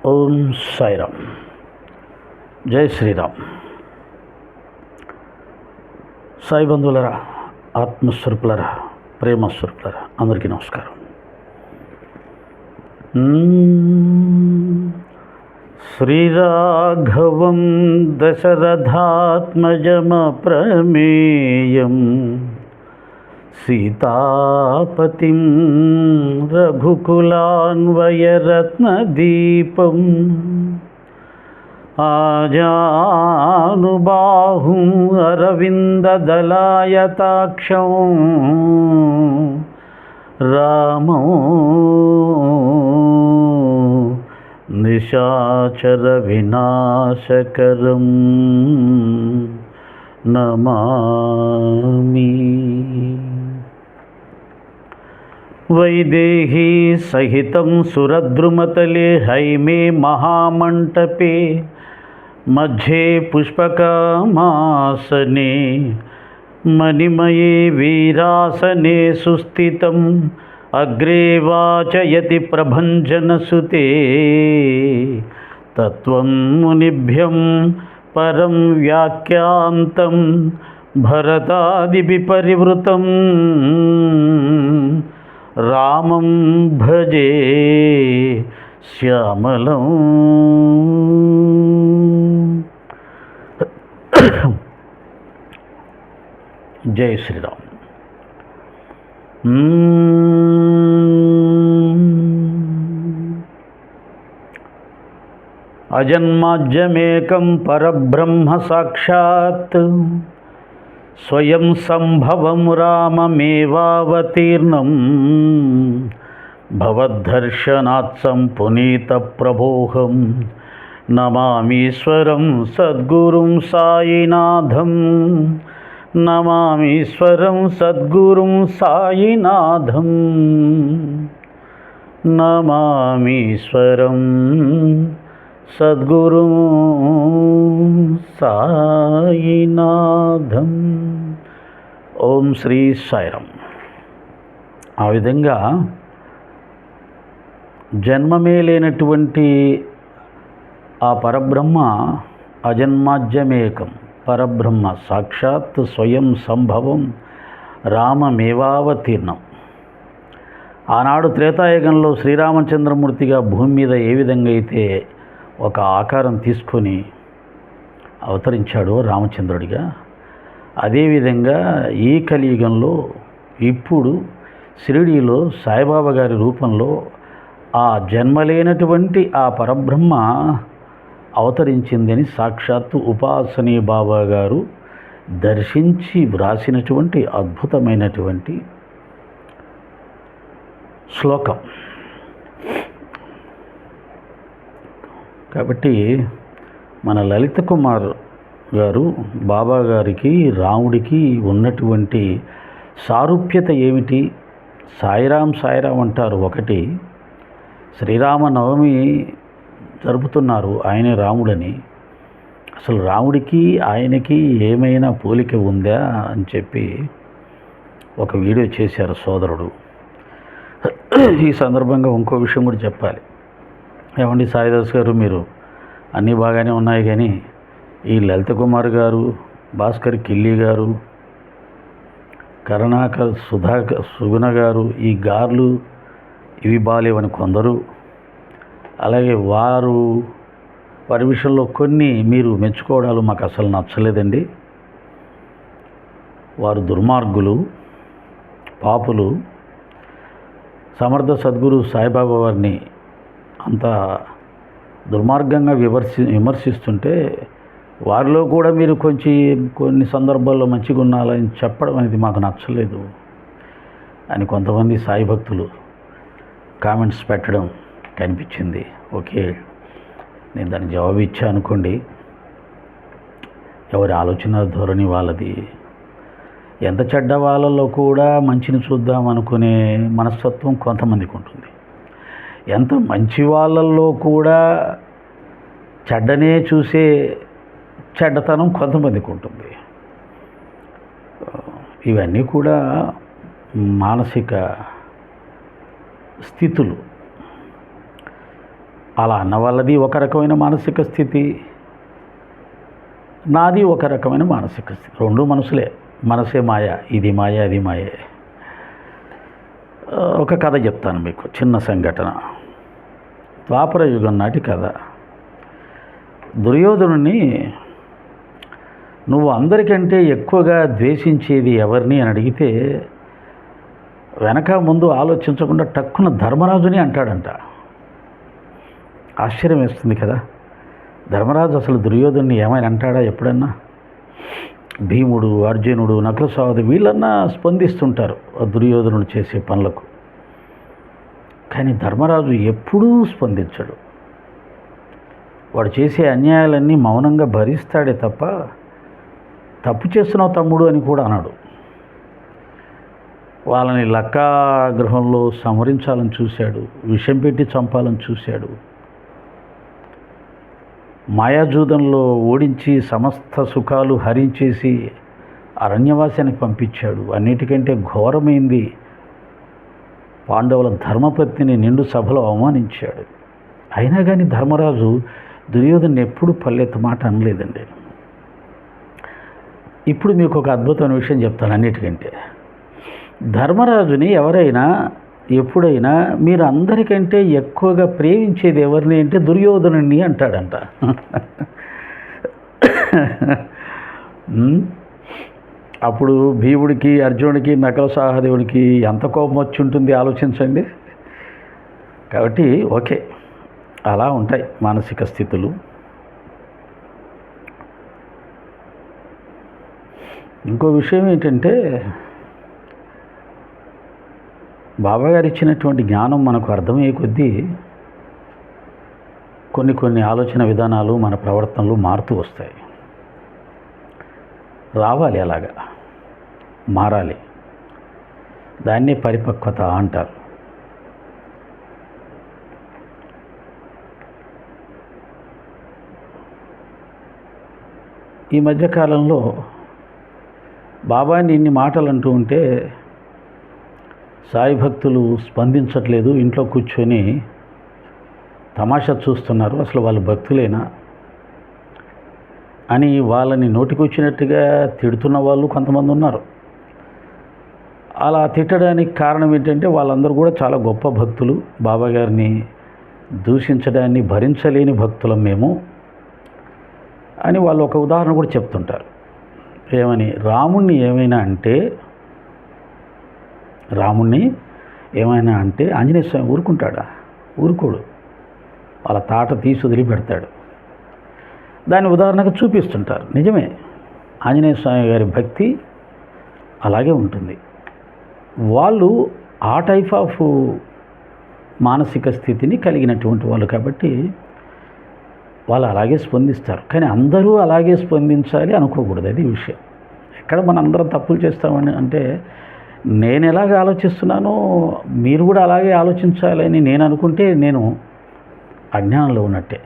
ఓం సాయిరామ్. జై శ్రీరామ్. సాయి బంధువులరా, ఆత్మస్వరూపులరా, ప్రేమస్వరూపులరా, అందరికీ నమస్కారం. శ్రీరాఘవం దశరథాత్మజమప్రమేయం సీతాపతిం రఘుకులాన్వయరత్నదీపం ఆజానుబాహుం అరవిందదలాయతాక్షం రామో నిశాచర వినాశకరం నమామి. వైదేహీ సహితం సురద్రుమతలే హైమే మహామంటపే మధ్యే పుష్పకమాసనే మణిమయే వీరాసనే సుస్థితం అగ్రే వాచయతి ప్రభంజనసుతే తత్వం మునిభ్యం పరం వ్యాఖ్యాంతం భరతాదిభి పరివృతం రామం భజే శ్యామలం. జై శ్రీరామ్. అజన్మాజ్యమేకం పరబ్రహ్మ సాక్షాత్ స్వయం సంభవం రామమేవావతీర్ణం భవద్దర్శనాత్సం పునీత ప్రభోహం నమామీశ్వరం సద్గురుం సాయినాథం. నమామీశ్వరం సద్గురుం సాయినాథం. నమామీశ్వరం సద్గురుం సాయినాథం. ఓం శ్రీ సాయిరామ్. ఆ విధంగా జన్మమే లేనటువంటి ఆ పరబ్రహ్మ అజన్మాజ్యమేకం పరబ్రహ్మ సాక్షాత్ స్వయం సంభవం రామమేవావతీర్ణం. ఆనాడు త్రేతాయుగంలో శ్రీరామచంద్రమూర్తిగా భూమి మీద ఏ విధంగా అయితే ఒక ఆకారం తీసుకొని అవతరించాడో రామచంద్రుడిగా, అదేవిధంగా ఈ కలియుగంలో ఇప్పుడు షిరిడీలో సాయిబాబా గారి రూపంలో ఆ జన్మలేనటువంటి ఆ పరబ్రహ్మ అవతరించిందని సాక్షాత్తు ఉపాసనీ బాబా గారు దర్శించి వ్రాసినటువంటి అద్భుతమైనటువంటి శ్లోకం. కాబట్టి మన లలిత కుమార్ గారు బాబా గారికి రాముడికి ఉన్నటువంటి సారూప్యత ఏమిటి? సాయిరాం సాయిరాం అంటారు ఒకటి, శ్రీరామనవమి జరుపుతున్నారు ఆయనే రాముడని. అసలు రాముడికి ఆయనకి ఏమైనా పోలిక ఉందా అని చెప్పి ఒక వీడియో చేశారు సోదరుడు. ఈ సందర్భంగా ఇంకో విషయం కూడా చెప్పాలి. ఏమండి సాయిదాస్ గారు, మీరు అన్నీ బాగానే ఉన్నాయి, కానీ ఈ లలిత కుమార్ గారు, భాస్కర్ కిల్లి గారు, కరుణాకర్ సుగుణ గారు, ఈ గార్లు ఇవి బాలేవని కొందరు, అలాగే వారి విషయంలో కొన్ని మీరు మెచ్చుకోవడాలు మాకు అసలు నచ్చలేదండి. వారు దుర్మార్గులు, పాపులు. సమర్థ సద్గురు సాయిబాబా వారిని అంత దుర్మార్గంగా విమర్శిస్తుంటే వారిలో కూడా మీరు కొన్ని సందర్భాల్లో మంచిగా ఉండాలని చెప్పడం అనేది మాకు నచ్చలేదు అని కొంతమంది సాయి భక్తులు కామెంట్స్ పెట్టడం కనిపించింది. ఓకే, నేను దానికి జవాబు ఇచ్చా అనుకోండి. ఎవరి ఆలోచన ధోరణి వాళ్ళది. ఎంత చెడ్డ వాళ్ళలో కూడా మంచిని చూద్దాం అనుకునే మనస్తత్వం కొంతమందికి ఉంటుంది. ఎంత మంచి వాళ్ళల్లో కూడా చెడ్డనే చూసే చెడ్డతనం కొంతమందికి ఉంటుంది. ఇవన్నీ కూడా మానసిక స్థితులు. అలా అన్న వాళ్ళది ఒక రకమైన మానసిక స్థితి, నాది ఒక రకమైన మానసిక స్థితి. రెండు మనసులే. మనసే మాయ, ఇది మాయ, అది మాయే. ఒక కథ చెప్తాను మీకు, చిన్న సంఘటన. ద్వాపర యుగం నాటి కథ. దుర్యోధనుని నువ్వు అందరికంటే ఎక్కువగా ద్వేషించేది ఎవరిని అని అడిగితే వెనక ముందు ఆలోచించకుండా టక్కున ధర్మరాజుని అంటాడంట. ఆశ్చర్యం వేస్తుంది కదా. ధర్మరాజు అసలు దుర్యోధనుని ఏమైనా అంటాడా ఎప్పుడన్నా? భీముడు, అర్జునుడు, నకుల సహోదరు వీళ్ళన్నా స్పందిస్తుంటారు దుర్యోధనుడు చేసే పనులకు. కానీ ధర్మరాజు ఎప్పుడూ స్పందించడు. వాడు చేసే అన్యాయాలన్నీ మౌనంగా భరిస్తాడే తప్ప తప్పు చేస్తున్నావు తమ్ముడు అని కూడా అన్నాడు. వాళ్ళని లక్కా గృహంలో సంహరించాలని చూశాడు, విషం పెట్టి చంపాలని చూశాడు, మాయాజూదంలో ఓడించి సమస్త సుఖాలు హరించేసి అరణ్యవాసానికి పంపించాడు. అన్నిటికంటే ఘోరమైంది పాండవుల ధర్మపత్నిని నిండు సభలో అవమానించాడు. అయినా కానీ ధర్మరాజు దుర్యోధను ఎప్పుడు పల్లెత్తు మాట అనలేదండి. ఇప్పుడు మీకు ఒక అద్భుతమైన విషయం చెప్తాను. అన్నిటికంటే ధర్మరాజుని ఎవరైనా ఎప్పుడైనా మీరు అందరికంటే ఎక్కువగా ప్రేమించేది ఎవరిని అంటే దుర్యోధనుని అంటాడంట. అప్పుడు భీముడికి, అర్జునుడికి, నకుల సహదేవుడికి ఎంత కోపం వచ్చి ఉంటుంది ఆలోచించండి. కాబట్టి ఓకే, అలా ఉంటాయి మానసిక స్థితులు. ఇంకో విషయం ఏంటంటే బాబాగారు ఇచ్చినటువంటి జ్ఞానం మనకు అర్థమయ్యే కొద్దీ కొన్ని ఆలోచన విధానాలు మన ప్రవర్తనలు మారుతూ వస్తాయి. రావాలి, అలాగా మారాలి. దాన్నే పరిపక్వత అంటారు. ఈ మధ్యకాలంలో బాబాని ఇన్ని మాటలు అంటూ ఉంటే సాయి భక్తులు స్పందించట్లేదు, ఇంట్లో కూర్చొని తమాషా చూస్తున్నారు. అసలు వాళ్ళు భక్తులేనా అని వాళ్ళని నోటికొచ్చినట్టుగా తిడుతున్న వాళ్ళు కొంతమంది ఉన్నారు. అలా తిట్టడానికి కారణం ఏంటంటే వాళ్ళందరూ కూడా చాలా గొప్ప భక్తులు, బాబా గారిని దూషించడాన్ని భరించలేని భక్తులం మేము అని వాళ్ళు ఒక ఉదాహరణ కూడా చెప్తుంటారు. ఏమని? రాముణ్ణి ఏమైనా అంటే ఆంజనేయ స్వామి ఊరుకుంటాడా? ఊరుకోడు. వాళ్ళ తాట తీసి వదిలి పెడతాడు. దాని ఉదాహరణకు చూపిస్తుంటారు. నిజమే, ఆంజనేయ స్వామి గారి భక్తి అలాగే ఉంటుంది. వాళ్ళు ఆ టైప్ ఆఫ్ మానసిక స్థితిని కలిగినటువంటి వాళ్ళు కాబట్టి వాళ్ళు అలాగే స్పందిస్తారు. కానీ అందరూ అలాగే స్పందించాలి అనుకోకూడదు. అది విషయం. ఎక్కడ మన అందరం తప్పులు చేస్తామని అంటే నేను ఎలాగ ఆలోచిస్తున్నానో మీరు కూడా అలాగే ఆలోచించాలని నేను అనుకుంటే నేను అజ్ఞానంలో ఉన్నట్టే.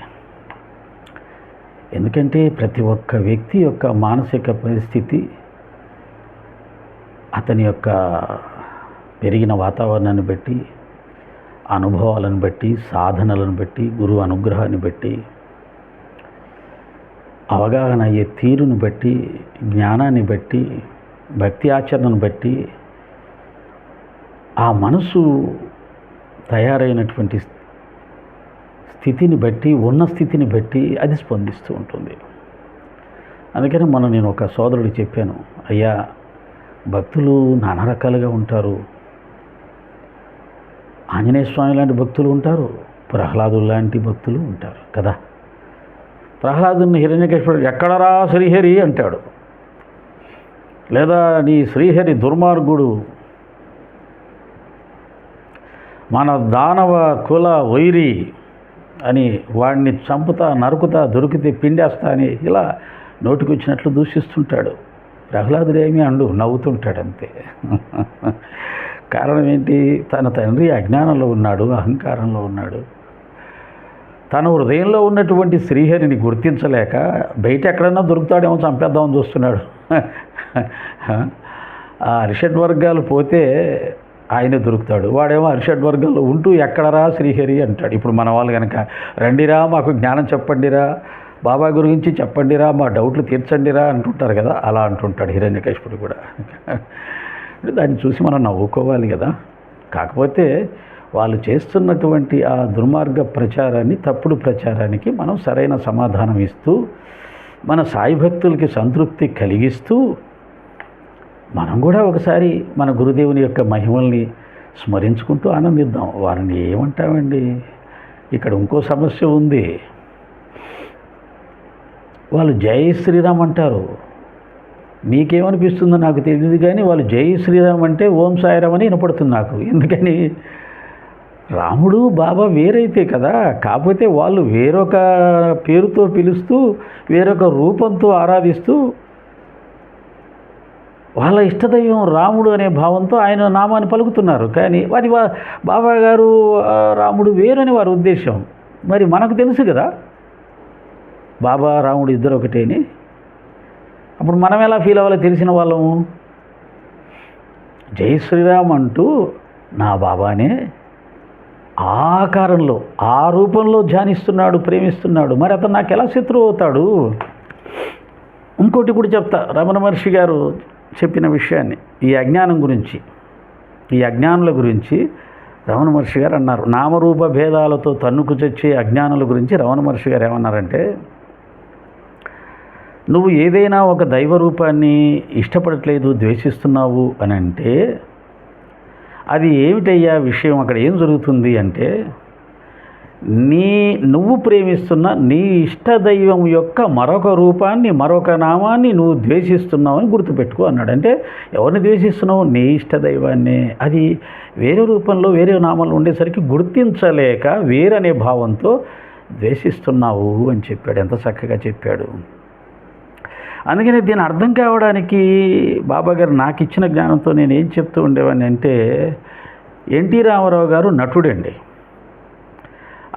ఎందుకంటే ప్రతి ఒక్క వ్యక్తి యొక్క మానసిక పరిస్థితి, అతని యొక్క పెరిగిన వాతావరణాన్ని బట్టి, అనుభవాలను బట్టి, సాధనలను బట్టి, గురువు అనుగ్రహాన్ని బట్టి, అవగాహన అయ్యే తీరును బట్టి, జ్ఞానాన్ని బట్టి, భక్తి ఆచరణను బట్టి, ఆ మనసు తయారైనటువంటి స్థితిని బట్టి, ఉన్న స్థితిని బట్టి అది స్పందిస్తూ ఉంటుంది. అందుకని నేను ఒక సోదరుడికి చెప్పాను, అయ్యా భక్తులు నానా రకాలుగా ఉంటారు. ఆంజనేయ స్వామి లాంటి భక్తులు ఉంటారు, ప్రహ్లాదులు లాంటి భక్తులు ఉంటారు కదా. ప్రహ్లాదుని హిరణ్యకశిపుడు ఎక్కడరా శ్రీహరి అంటాడు, లేదా నీ శ్రీహరి దుర్మార్గుడు, మన దానవ కుల వైరి అని వాడిని చంపుతా, నరుకుతా, దొరికితే పిండేస్తా అని ఇలా నోటికి వచ్చినట్లు దూషిస్తుంటాడు. ప్రహ్లాదుడు ఏమీ అండు, నవ్వుతుంటాడు అంతే. కారణం ఏంటి? తన తండ్రి అజ్ఞానంలో ఉన్నాడు, అహంకారంలో ఉన్నాడు. తన హృదయంలో ఉన్నటువంటి శ్రీహరిని గుర్తించలేక బయట ఎక్కడన్నా దొరుకుతాడేమో చంపేద్దామని చూస్తున్నాడు. ఆ అరిషడ్ వర్గాలు పోతే ఆయనే దొరుకుతాడు. వాడేమో అరిషడ్ వర్గంలో ఉంటూ ఎక్కడరా శ్రీహరి అంటాడు. ఇప్పుడు మన వాళ్ళు కనుక రండిరా మాకు జ్ఞానం చెప్పండిరా, బాబా గురించి చెప్పండిరా, మా డౌట్లు తీర్చండిరా అంటుంటారు కదా, అలా అంటుంటాడు హిరణ్యకశిపుడు కూడా. దాన్ని చూసి మనం నవ్వుకోవాలి కదా. కాకపోతే వాళ్ళు చేస్తున్నటువంటి ఆ దుర్మార్గ ప్రచారాన్ని, తప్పుడు ప్రచారానికి మనం సరైన సమాధానం ఇస్తూ మన సాయి భక్తులకి సంతృప్తి కలిగిస్తూ మనం కూడా ఒకసారి మన గురుదేవుని యొక్క మహిమల్ని స్మరించుకుంటూ ఆనందిద్దాం. వారిని ఏమంటామండి. ఇక్కడ ఇంకో సమస్య ఉంది. వాళ్ళు జై శ్రీరామ్ అంటారు. మీకేమనిపిస్తుందో నాకు తెలియదు కానీ వాళ్ళు జై శ్రీరామ్ అంటే ఓం సాయిరామ్ అని వినపడుతుంది నాకు. ఎందుకని రాముడు బాబా వేరైతే కదా, కాకపోతే వాళ్ళు వేరొక పేరుతో పిలుస్తూ వేరొక రూపంతో ఆరాధిస్తూ వాళ్ళ ఇష్టదైవం రాముడు అనే భావంతో ఆయన నామాన్ని పలుకుతున్నారు. కానీ అది బాబా గారు రాముడు వేరని వారి ఉద్దేశం. మరి మనకు తెలుసు కదా బాబా రాముడు ఇద్దరు ఒకటేని. అప్పుడు మనం ఎలా ఫీల్ అవ్వాలో తెలిసిన వాళ్ళము. జై శ్రీరామ్ అంటూ నా బాబానే ఆకారంలో ఆ రూపంలో ధ్యానిస్తున్నాడు, ప్రేమిస్తున్నాడు. మరి అతను నాకు ఎలా శత్రువు అవుతాడు? ఇంకోటి కూడా చెప్తా. రమణ మహర్షి గారు చెప్పిన విషయాన్ని, ఈ అజ్ఞానం గురించి, ఈ అజ్ఞానుల గురించి రమణ మహర్షి గారు అన్నారు. నామరూప భేదాలతో తన్నుకు చచ్చే అజ్ఞానుల గురించి రమణ మహర్షి గారు ఏమన్నారంటే, నువ్వు ఏదైనా ఒక దైవ రూపాన్ని ఇష్టపడట్లేదు, ద్వేషిస్తున్నావు అని అంటే అది ఏమిటయ్యా విషయం? అక్కడ ఏం జరుగుతుంది అంటే, నువ్వు ప్రేమిస్తున్న నీ ఇష్టదైవం యొక్క మరొక రూపాన్ని, మరొక నామాన్ని నువ్వు ద్వేషిస్తున్నావని గుర్తుపెట్టుకో అన్నాడు. అంటే ఎవరిని ద్వేషిస్తున్నావు? నీ ఇష్టదైవాన్ని. అది వేరే రూపంలో వేరే నామాలు ఉండేసరికి గుర్తించలేక వేరనే భావంతో ద్వేషిస్తున్నావు అని చెప్పాడు. ఎంత చక్కగా చెప్పాడు. అందుకని దీని అర్థం కావడానికి బాబా గారు నాకు ఇచ్చిన జ్ఞానంతో నేను ఏం చెప్తూ ఉండేవాడిని అంటే, ఎన్టీ రామారావు గారు నటుడండి.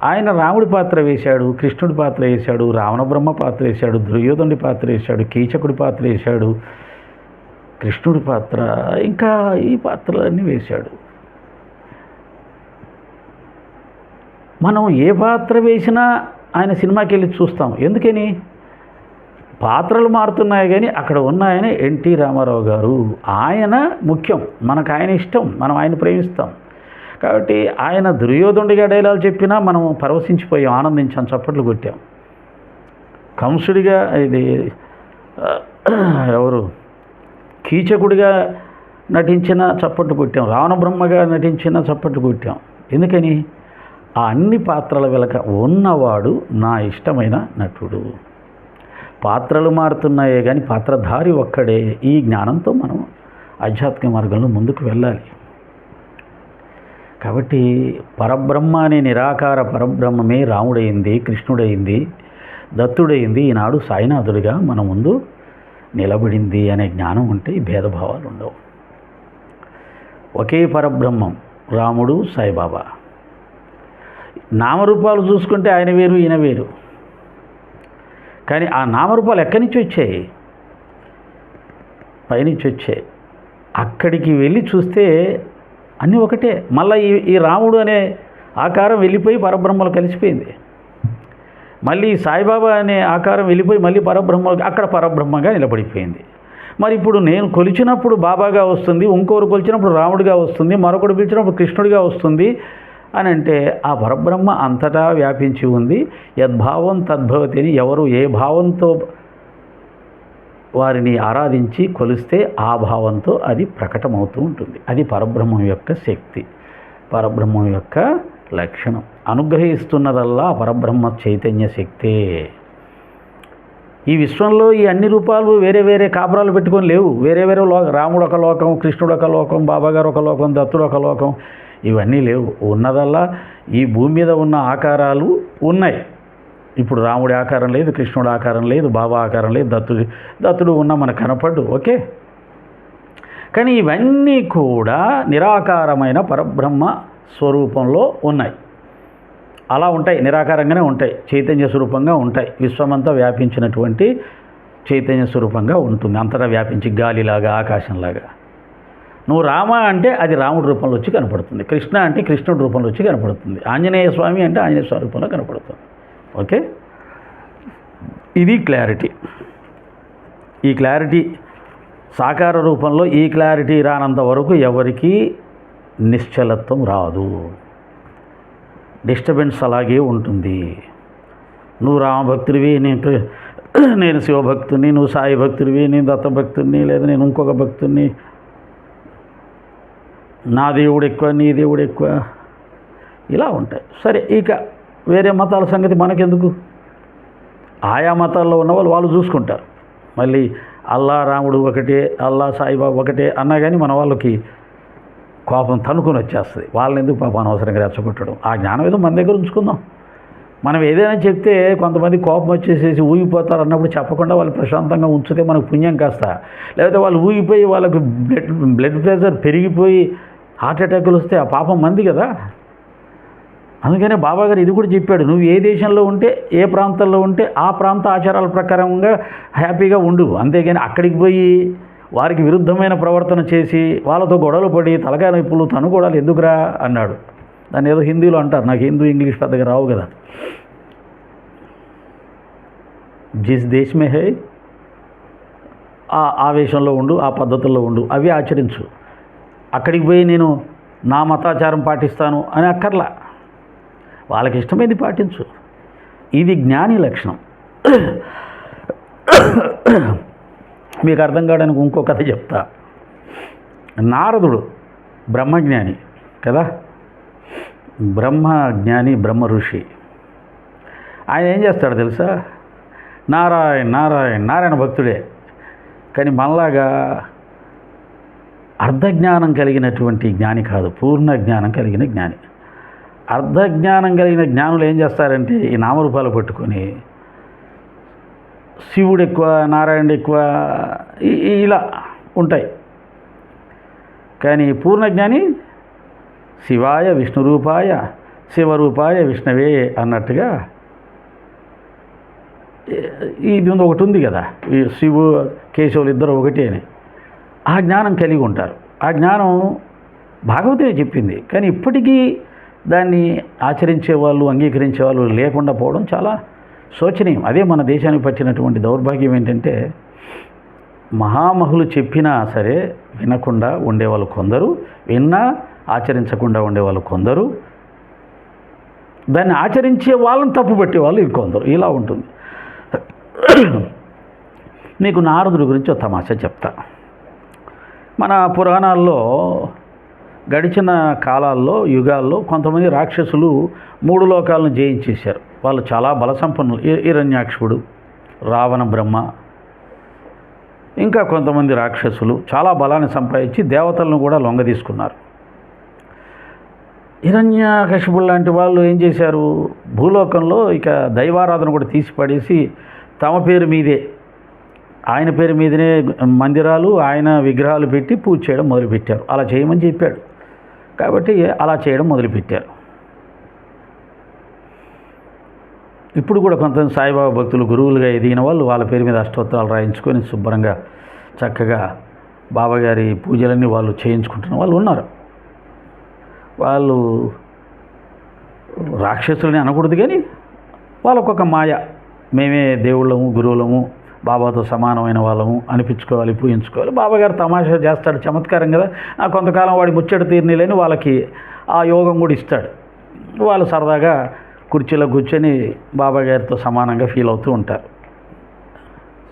ఆయన రాముడి పాత్ర వేశాడు, కృష్ణుడి పాత్ర వేశాడు, రావణ బ్రహ్మ పాత్ర వేశాడు, దుర్యోధనుడి పాత్ర వేశాడు, కీచకుడి పాత్ర వేశాడు, కృష్ణుడి పాత్ర, ఇంకా ఈ పాత్రలన్నీ వేశాడు. మనం ఏ పాత్ర వేసినా ఆయన సినిమాకి వెళ్ళి చూస్తాం. ఎందుకని? పాత్రలు మారుతున్నాయి కానీ అక్కడ ఉన్నాయని ఎన్టీ రామారావు గారు. ఆయన ముఖ్యం, మనకు ఆయన ఇష్టం, మనం ఆయన ప్రేమిస్తాం. కాబట్టి ఆయన దుర్యోధనుడిగా డైలాగ్ చెప్పినా మనం పరవశించిపోయాం, ఆనందించాం, చప్పట్లు కొట్టాం. కంసుడిగా ఇది ఎవరు కీచకుడిగా నటించిన చప్పట్లు కొట్టాం, రావణ బ్రహ్మగా నటించిన చప్పట్లు కొట్టాం. ఎందుకని? ఆ అన్ని పాత్రల వెనక ఉన్నవాడు నా ఇష్టమైన నటుడు. పాత్రలు మారుతున్నాయే కానీ పాత్రధారి ఒక్కడే. ఈ జ్ఞానంతో మనం ఆధ్యాత్మిక మార్గంలో ముందుకు వెళ్ళాలి. కాబట్టి పరబ్రహ్మ అనే నిరాకార పరబ్రహ్మమే రాముడైంది, కృష్ణుడైంది, దత్తుడైంది, ఈనాడు సాయినాథుడిగా మన ముందు నిలబడింది అనే జ్ఞానం ఉంటే ఈ భేదభావాలు ఉండవు. ఒకే పరబ్రహ్మం రాముడు, సాయిబాబా. నామరూపాలు చూసుకుంటే ఆయన వేరు, ఈయన వేరు. కానీ ఆ నామరూపాలు ఎక్కడి నుంచి వచ్చాయి? పైనుంచి వచ్చాయి. అక్కడికి వెళ్ళి చూస్తే అన్నీ ఒకటే. మళ్ళీ ఈ రాముడు అనే ఆకారం వెళ్ళిపోయి పరబ్రహ్మలు కలిసిపోయింది. మళ్ళీ సాయిబాబా అనే ఆకారం వెళ్ళిపోయి మళ్ళీ పరబ్రహ్మలు, అక్కడ పరబ్రహ్మగా నిలబడిపోయింది. మరి ఇప్పుడు నేను కొలిచినప్పుడు బాబాగా వస్తుంది, ఇంకొకరు కొలిచినప్పుడు రాముడిగా వస్తుంది, మరొకడు పిలిచినప్పుడు కృష్ణుడిగా వస్తుంది అని అంటే ఆ పరబ్రహ్మ అంతటా వ్యాపించి ఉంది. యద్భావం తద్భవతి అని ఎవరు ఏ భావంతో వారిని ఆరాధించి కొలిస్తే ఆ భావంతో అది ప్రకటమవుతూ ఉంటుంది. అది పరబ్రహ్మం యొక్క శక్తి, పరబ్రహ్మం యొక్క లక్షణం. అనుగ్రహిస్తున్నదల్లా పరబ్రహ్మ చైతన్య శక్తే. ఈ విశ్వంలో ఈ అన్ని రూపాలు వేరే వేరే కాపురాలు పెట్టుకొని లేవు. వేరే వేరే రాముడు ఒక లోకం, కృష్ణుడు ఒక లోకం, బాబాగారు ఒక లోకం, దత్తుడు ఒక లోకం, ఇవన్నీ లేవు. ఉన్నదల్లా ఈ భూమి మీద ఉన్న ఆకారాలు ఉన్నాయి. ఇప్పుడు రాముడి ఆకారం లేదు, కృష్ణుడి ఆకారం లేదు, బాబా ఆకారం లేదు, దత్తుడు ఉన్న మనకు కనపడ్డు. ఓకే, కానీ ఇవన్నీ కూడా నిరాకారమైన పరబ్రహ్మ స్వరూపంలో ఉన్నాయి. అలా ఉంటాయి, నిరాకారంగానే ఉంటాయి, చైతన్య స్వరూపంగా ఉంటాయి. విశ్వమంతా వ్యాపించినటువంటి చైతన్య స్వరూపంగా ఉంటుంది, అంతటా వ్యాపించి గాలిలాగా, ఆకాశంలాగా. నువ్వు రామ అంటే అది రాముడి రూపంలో వచ్చి కనపడుతుంది, కృష్ణ అంటే కృష్ణుడి రూపంలో వచ్చి కనపడుతుంది, ఆంజనేయ స్వామి అంటే ఆంజనేయ స్వామి రూపంలో కనపడుతుంది. ఓకే, ఇది క్లారిటీ. ఈ క్లారిటీ సాకార రూపంలో ఈ క్లారిటీ రానంత వరకు ఎవరికీ నిశ్చలత్వం రాదు, డిస్టర్బెన్స్ అలాగే ఉంటుంది. నువ్వు రామభక్తుడివి, నేను శివభక్తుని, నువ్వు సాయి భక్తుడివి, నేను దత్తభక్తుడిని, లేదా నేను ఇంకొక భక్తుడిని, నా దేవుడు ఎక్కువ నీ దేవుడు ఎక్కువ, ఇలా ఉంటాయి. సరే, ఇక వేరే మతాల సంగతి మనకెందుకు, ఆయా మతాల్లో ఉన్న వాళ్ళు చూసుకుంటారు. మళ్ళీ అల్లా రాముడు ఒకటే, అల్లా సాయిబాబా ఒకటే అన్నా కానీ మన వాళ్ళకి కోపం తనుకొని వచ్చేస్తుంది. వాళ్ళని ఎందుకు పాపం అనవసరంగా రెచ్చగొట్టడం, ఆ జ్ఞానం ఏదో మన దగ్గర ఉంచుకుందాం. మనం ఏదైనా చెప్తే కొంతమంది కోపం వచ్చేసేసి ఊగిపోతారు అన్నప్పుడు చెప్పకుండా వాళ్ళు ప్రశాంతంగా ఉంచితే మనకు పుణ్యం కాస్త, లేకపోతే వాళ్ళు ఊగిపోయి వాళ్ళకు బ్లడ్ ప్రెషర్ పెరిగిపోయి హార్ట్ అటాకులు వస్తే ఆ పాపం మంది కదా. అందుకనే బాబాగారు ఇది కూడా చెప్పాడు, నువ్వు ఏ దేశంలో ఉంటే ఏ ప్రాంతంలో ఉంటే ఆ ప్రాంత ఆచారాల ప్రకారంగా హ్యాపీగా ఉండు, అంతేగాని అక్కడికి పోయి వారికి విరుద్ధమైన ప్రవర్తన చేసి వాళ్ళతో గొడవలు పడి తలకాయ నొప్పులు తనుకోవడాలు ఎందుకురా అన్నాడు. దాన్ని ఏదో హిందీలో అంటారు, నాకు హిందూ ఇంగ్లీష్ పెద్దగా రావు కదా. జిస్ దేశ్ మే హై ఆ ఆవేశంలో ఉండు, ఆ పద్ధతుల్లో ఉండు, అవి ఆచరించు. అక్కడికి పోయి నేను నా మతాచారం పాటిస్తాను అని అక్కర్లా, వాళ్ళకి ఇష్టమైంది పాటించు. ఇది జ్ఞాని లక్షణం. మీకు అర్థం కావడానికి ఇంకో కథ చెప్తా. నారదుడు బ్రహ్మజ్ఞాని కదా, బ్రహ్మజ్ఞాని, బ్రహ్మ ఋషి. ఆయన ఏం చేస్తాడు తెలుసా, నారాయణ నారాయణ నారాయణ భక్తుడే, కానీ మనలాగా అర్ధజ్ఞానం కలిగినటువంటి జ్ఞాని కాదు, పూర్ణ జ్ఞానం కలిగిన జ్ఞాని. అర్ధజ్ఞానం కలిగిన జ్ఞానులు ఏం చేస్తారంటే ఈ నామరూపాలు పట్టుకొని శివుడు ఎక్కువ, నారాయణుడు ఎక్కువ, ఇలా ఉంటాయి. కానీ పూర్ణజ్ఞాని శివాయ విష్ణురూపాయ శివరూపాయ విష్ణవే అన్నట్టుగా ఇది ఒకటి ఉంది కదా, ఈ శివు కేశవులు ఇద్దరు ఒకటి అని ఆ జ్ఞానం కలిగి ఉంటారు. ఆ జ్ఞానం భాగవతమే చెప్పింది, కానీ ఇప్పటికీ దాన్ని ఆచరించే వాళ్ళు, అంగీకరించే వాళ్ళు లేకుండా పోవడం చాలా శోచనీయం. అదే మన దేశానికి పట్టినటువంటి దౌర్భాగ్యం ఏంటంటే, మహామహులు చెప్పినా సరే వినకుండా ఉండేవాళ్ళు కొందరు, విన్నా ఆచరించకుండా ఉండేవాళ్ళు కొందరు, దాన్ని ఆచరించే వాళ్ళని తప్పుపట్టే వాళ్ళు ఇంకొందరు, ఇలా ఉంటుంది. మీకు నారదుడి గురించి ఒక తమాషా చెప్తా. మన పురాణాల్లో గడిచిన కాలాల్లో, యుగాల్లో కొంతమంది రాక్షసులు 3 లోకాలను జయించేశారు. వాళ్ళు చాలా బలసంపన్నులు. హిరణ్యాక్షుడు, రావణ బ్రహ్మ, ఇంకా కొంతమంది రాక్షసులు చాలా బలాన్ని సంపాదించి దేవతలను కూడా లొంగదీసుకున్నారు. హిరణ్యకశిపుడు లాంటి వాళ్ళు ఏం చేశారు, భూలోకంలో ఇక దైవారాధన కూడా తీసిపడేసి తమ పేరు మీదే, ఆయన పేరు మీదనే మందిరాలు, ఆయన విగ్రహాలు పెట్టి పూజ చేయడం మొదలుపెట్టారు. అలా చేయమని చెప్పాడు కాబట్టి అలా చేయడం మొదలుపెట్టారు. ఇప్పుడు కూడా కొంతమంది సాయిబాబా భక్తులు గురువులుగా ఎదిగిన వాళ్ళు వాళ్ళ పేరు మీద అష్టోత్తరాలు రాయించుకొని శుభ్రంగా చక్కగా బాబాగారి పూజలన్నీ వాళ్ళు చేయించుకుంటున్న వాళ్ళు ఉన్నారు. వాళ్ళు రాక్షసులని అనకూడదు, కానీ వాళ్ళకొక మాయ, మేమే దేవుళ్ళము, గురువులము, బాబాతో సమానమైన వాళ్ళము అనిపించుకోవాలి, పూజించుకోవాలి. బాబాగారు తమాషా చేస్తాడు, చమత్కారం కదా, కొంతకాలం వాడి ముచ్చట తీరినిలేని వాళ్ళకి ఆ యోగం కూడా ఇస్తాడు. వాళ్ళు సరదాగా కుర్చీలో కూర్చొని బాబాగారితో సమానంగా ఫీల్ అవుతూ ఉంటారు.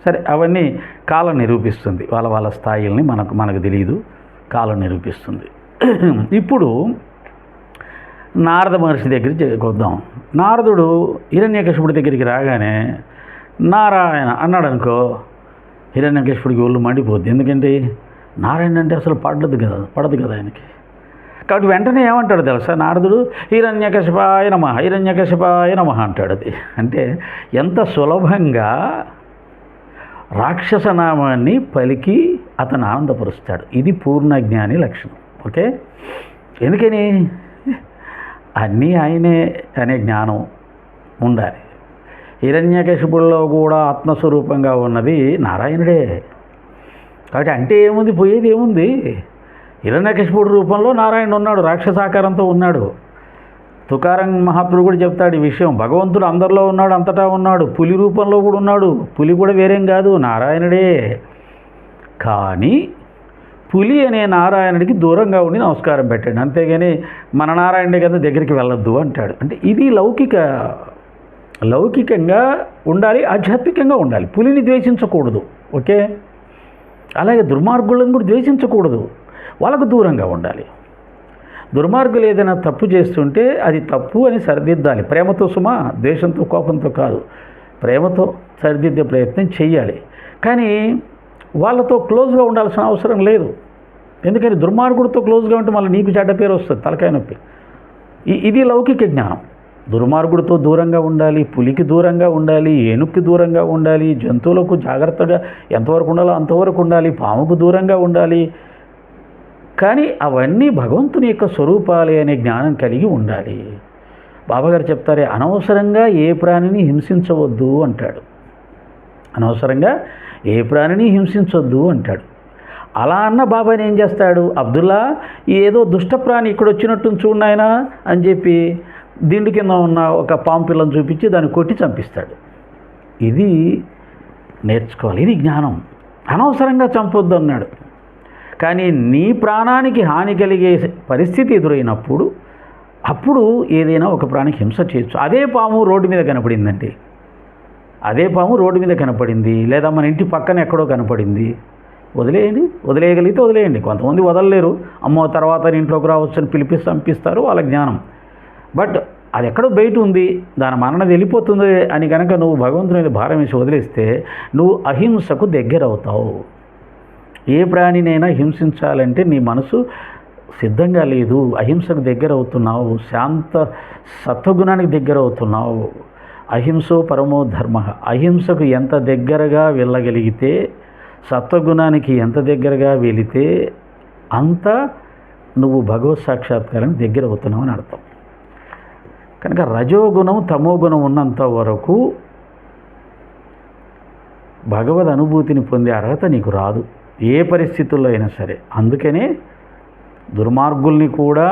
సరే, అవన్నీ కాలం నిరూపిస్తుంది, వాళ్ళ వాళ్ళ స్థాయిల్ని మనకు తెలియదు, కాలం నిరూపిస్తుంది. ఇప్పుడు నారద మహర్షి దగ్గరికి వద్దాం. నారదుడు హిరణ్యకశిపుడి దగ్గరికి రాగానే నారాయణ అన్నాడు అనుకో, హిరణ్యకశిపుడికి ఒళ్ళు మండిపోద్ది. ఎందుకంటే నారాయణ అంటే అసలు పడదు కదా ఆయనకి. కాబట్టి వెంటనే ఏమంటాడు తెలుసా నారదుడు, హిరణ్యకశిపాయ నమః, హిరణ్యకశిపాయ నమః అంటాడు. అది అంటే ఎంత సులభంగా రాక్షస నామాన్ని పలికి అతను ఆనందపరుస్తాడు. ఇది పూర్ణజ్ఞాని లక్షణం. ఓకే, ఎందుకని అన్నీ ఆయనే అనే జ్ఞానం ఉండాలి. హిరణ్యకశిపుల్లో కూడా ఆత్మస్వరూపంగా ఉన్నది నారాయణుడే. కాబట్టి అంటే ఏముంది, పోయేది ఏముంది. హిరణ్యకశిపుడు రూపంలో నారాయణుడు ఉన్నాడు, రాక్షసాకారంతో ఉన్నాడు. తుకారం మహాత్ముడు కూడా చెప్తాడు ఈ విషయం. భగవంతుడు అందరిలో ఉన్నాడు, అంతటా ఉన్నాడు. పులి రూపంలో కూడా ఉన్నాడు. పులి కూడా వేరేం కాదు, నారాయణుడే. కానీ పులి అనే నారాయణుడికి దూరంగా ఉండి నమస్కారం పెట్టండి, అంతేగాని మన నారాయణుడి కదా దగ్గరికి వెళ్ళొద్దు అంటాడు. అంటే ఇది లౌకికంగా ఉండాలి, ఆధ్యాత్మికంగా ఉండాలి. పులిని ద్వేషించకూడదు, ఓకే. అలాగే దుర్మార్గులను కూడా ద్వేషించకూడదు, వాళ్ళకు దూరంగా ఉండాలి. దుర్మార్గులు ఏదైనా తప్పు చేస్తుంటే అది తప్పు అని సరిదిద్దాలి, ప్రేమతో సుమా, ద్వేషంతో కోపంతో కాదు, ప్రేమతో సరిదిద్దే ప్రయత్నం చెయ్యాలి. కానీ వాళ్ళతో క్లోజ్గా ఉండాల్సిన అవసరం లేదు. ఎందుకని దుర్మార్గుడితో క్లోజ్గా ఉంటే మళ్ళీ నీకు చెడ్డ పేరు వస్తుంది, తలకాయ నొప్పి. ఇది లౌకిక జ్ఞానం. దుర్మార్గుడితో దూరంగా ఉండాలి, పులికి దూరంగా ఉండాలి, ఏనుగుకి దూరంగా ఉండాలి, జంతువులకు జాగ్రత్తగా ఎంతవరకు ఉండాలో అంతవరకు ఉండాలి, పాముకు దూరంగా ఉండాలి. కానీ అవన్నీ భగవంతుని యొక్క స్వరూపాలే అనే జ్ఞానం కలిగి ఉండాలి. బాబాగారు చెప్తారే, అనవసరంగా ఏ ప్రాణిని హింసించవద్దు అంటాడు. అనవసరంగా ఏ ప్రాణిని హింసించవద్దు అంటాడు. అలా అన్న బాబాని ఏం చేస్తాడు, అబ్దుల్లా ఏదో దుష్ట ప్రాణి ఇక్కడ వచ్చినట్టు చూడనాయనా అని చెప్పి దిండు కింద ఉన్న ఒక పాము పిల్లను చూపించి దాన్ని కొట్టి చంపిస్తాడు. ఇది నేర్చుకోవాలి, ఇది జ్ఞానం. అనవసరంగా చంపొద్దు అన్నాడు. కానీ నీ ప్రాణానికి హాని కలిగే పరిస్థితి ఎదురైనప్పుడు అప్పుడు ఏదైనా ఒక ప్రాణికి హింస చేయొచ్చు. అదే పాము రోడ్డు మీద కనపడిందండి, అదే పాము రోడ్డు మీద కనపడింది, లేదా మన ఇంటి పక్కన ఎక్కడో కనపడింది, వదిలేయండి. వదిలేయగలిగితే వదిలేయండి. కొంతమంది వదలలేరు, అమ్మో తర్వాత ఇంట్లోకి రావచ్చు అని పిలిపిస్తే పంపిస్తారు, వాళ్ళ జ్ఞానం. బట్ అది ఎక్కడో బయట ఉంది, దాని మరణ వెళ్ళిపోతుంది అని కనుక నువ్వు భగవంతుని మీద భారం వేసి వదిలేస్తే నువ్వు అహింసకు దగ్గర అవుతావు. ఏ ప్రాణినైనా హింసించాలంటే నీ మనసు సిద్ధంగా లేదు, అహింసకు దగ్గర అవుతున్నావు, శాంత సత్వగుణానికి దగ్గర అవుతున్నావు. అహింసో పరమో ధర్మ. అహింసకు ఎంత దగ్గరగా వెళ్ళగలిగితే, సత్వగుణానికి ఎంత దగ్గరగా వెళితే అంత నువ్వు భగవత్ సాక్షాత్కారానికి దగ్గర అవుతున్నావు అని అర్థం. కనుక రజోగుణం తమోగుణం ఉన్నంత వరకు భగవద్ అనుభూతిని పొందే అర్హత నీకు రాదు, ఏ పరిస్థితుల్లో అయినా సరే. అందుకనే దుర్మార్గుల్ని కూడా,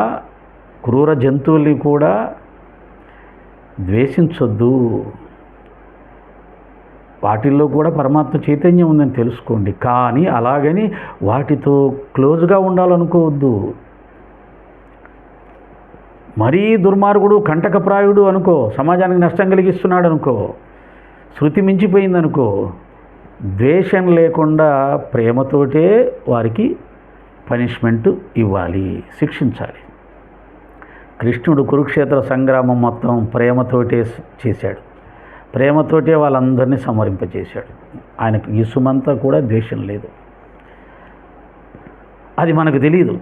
క్రూర జంతువుల్ని కూడా ద్వేషించొద్దు. వాటిల్లో కూడా పరమాత్మ చైతన్యం ఉందని తెలుసుకోండి. కానీ అలాగని వాటితో క్లోజ్గా ఉండాలనుకోవద్దు. మరీ దుర్మార్గుడు కంటకప్రాయుడు అనుకో, సమాజానికి నష్టం కలిగిస్తున్నాడు అనుకో, శృతి మించిపోయిందనుకో, ద్వేషం లేకుండా ప్రేమతోటే వారికి పనిష్మెంట్ ఇవ్వాలి, శిక్షించాలి. కృష్ణుడు కురుక్షేత్ర సంగ్రామం మొత్తం ప్రేమతోటే చేశాడు, ప్రేమతోటే వాళ్ళందరినీ సంహరింపచేశాడు. ఆయనకు ఇసుమంతా కూడా ద్వేషం లేదు. అది మనకు తెలియదు,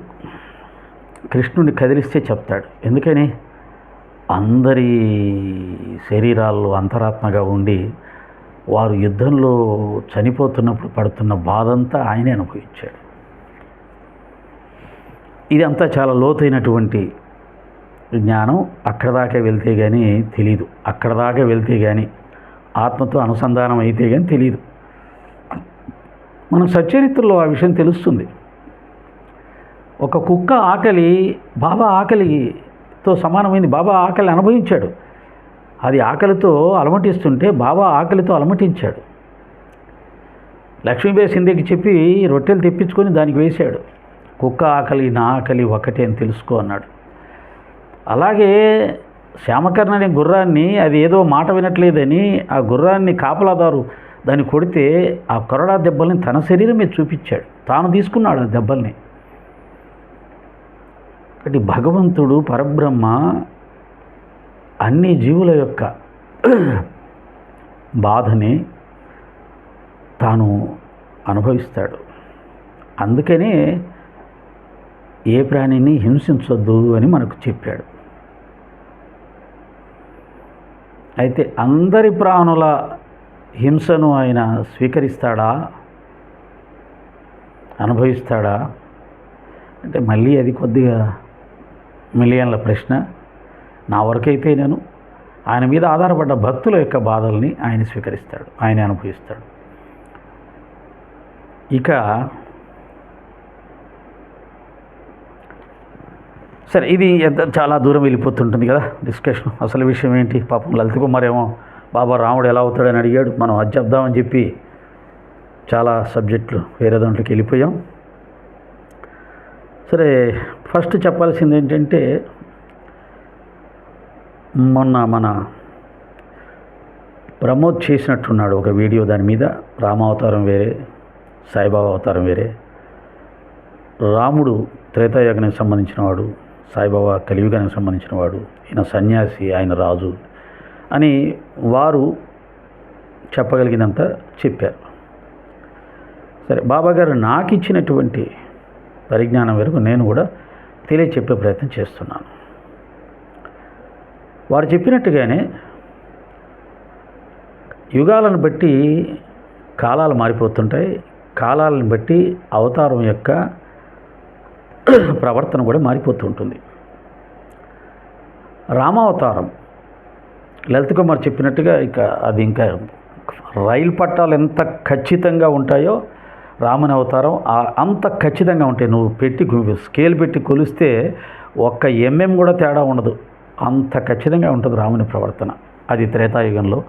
కృష్ణుడిని కదిలిస్తే చెప్తాడు. ఎందుకని అందరి శరీరాల్లో అంతరాత్మగా ఉండి వారు యుద్ధంలో చనిపోతున్నప్పుడు పడుతున్న బాధంతా ఆయనే అనుభవించాడు. ఇదంతా చాలా లోతైనటువంటి జ్ఞానం. అక్కడ దాకా వెళ్తే కానీ తెలీదు, అక్కడ దాకా వెళ్తే కానీ ఆత్మతో అనుసంధానం అయితే కానీ తెలీదు. మనం సచ్చరిత్రలో ఆ విషయం తెలుస్తుంది. ఒక కుక్క ఆకలి బాబా ఆకలితో సమానమైంది. బాబా ఆకలి అనుభవించాడు. అది ఆకలితో అలమటిస్తుంటే బాబా ఆకలితో అలమటించాడు. లక్ష్మీబాయి సింధేకి చెప్పి రొట్టెలు తెప్పించుకొని దానికి వేశాడు. కుక్క ఆకలి నా ఆకలి ఒకటే అని తెలుసుకో అన్నాడు. అలాగే శ్యామకర్ణ అనే గుర్రాన్ని, అది ఏదో మాట వినట్లేదని ఆ గుర్రాన్ని కాపలాదారు దాన్ని కొడితే ఆ కొరడా దెబ్బల్ని తన శరీరం మీద చూపించాడు, తాను తీసుకున్నాడు ఆ దెబ్బల్ని. కాబట్టి భగవంతుడు పరబ్రహ్మ అన్ని జీవుల యొక్క బాధని తాను అనుభవిస్తాడు. అందుకనే ఏ ప్రాణిని హింసించొద్దు అని మనకు చెప్పాడు. అయితే అందరి ప్రాణుల హింసను ఆయన స్వీకరిస్తాడా, అనుభవిస్తాడా అంటే మళ్ళీ అది కొద్దిగా మిలియన్ల ప్రశ్న. నా వరకైతే నేను ఆయన మీద ఆధారపడ్డ భక్తుల యొక్క బాధల్ని ఆయన స్వీకరిస్తాడు, ఆయన అనుభవిస్తాడు. ఇక సరే, ఇది చాలా దూరం వెళ్ళిపోతుంటుంది కదా డిస్కషన్. అసలు విషయం ఏంటి? పాపం లలిత్ కుమార్ ఏమో బాబా రాముడు ఎలా అవుతాడని అడిగాడు. మనం అది చెప్దామని చెప్పి చాలా సబ్జెక్టులు వేరే దాంట్లోకి వెళ్ళిపోయాం. సరే, ఫస్ట్ చెప్పాల్సింది ఏంటంటే, మొన్న మన ప్రమోద్ చేసినట్టున్నాడు ఒక వీడియో. దాని మీద రామావతారం వేరే, సాయిబాబా అవతారం వేరే. రాముడు త్రేతాయుగానికి సంబంధించిన వాడు, సాయిబాబా కలియుగానికి సంబంధించిన వాడు, ఈయన సన్యాసి, ఆయన రాజు అని వారు చెప్పగలిగినంత చెప్పారు. సరే, బాబాగారు నాకు ఇచ్చినటువంటి పరిజ్ఞానం వరకు నేను కూడా తెలియచెప్పే ప్రయత్నం చేస్తున్నాను. వారు చెప్పినట్టుగానే యుగాలను బట్టి కాలాలు మారిపోతుంటాయి. కాలాలను బట్టి అవతారం యొక్క ప్రవర్తన కూడా మారిపోతూ ఉంటుంది. రామావతారం లలిత్ కుమార్ చెప్పినట్టుగా అది ఇంకా రైలు పట్టాలు ఎంత ఖచ్చితంగా ఉంటాయో రాముని అవతారం అంత ఖచ్చితంగా ఉంటాయి. నువ్వు పెట్టి స్కేల్ పెట్టి కొలిస్తే ఒక్క ఎంఎం కూడా తేడా ఉండదు. అంత ఖచ్చితంగా ఉంటుంది రాముని ప్రవర్తన. అది త్రేతాయుగంలో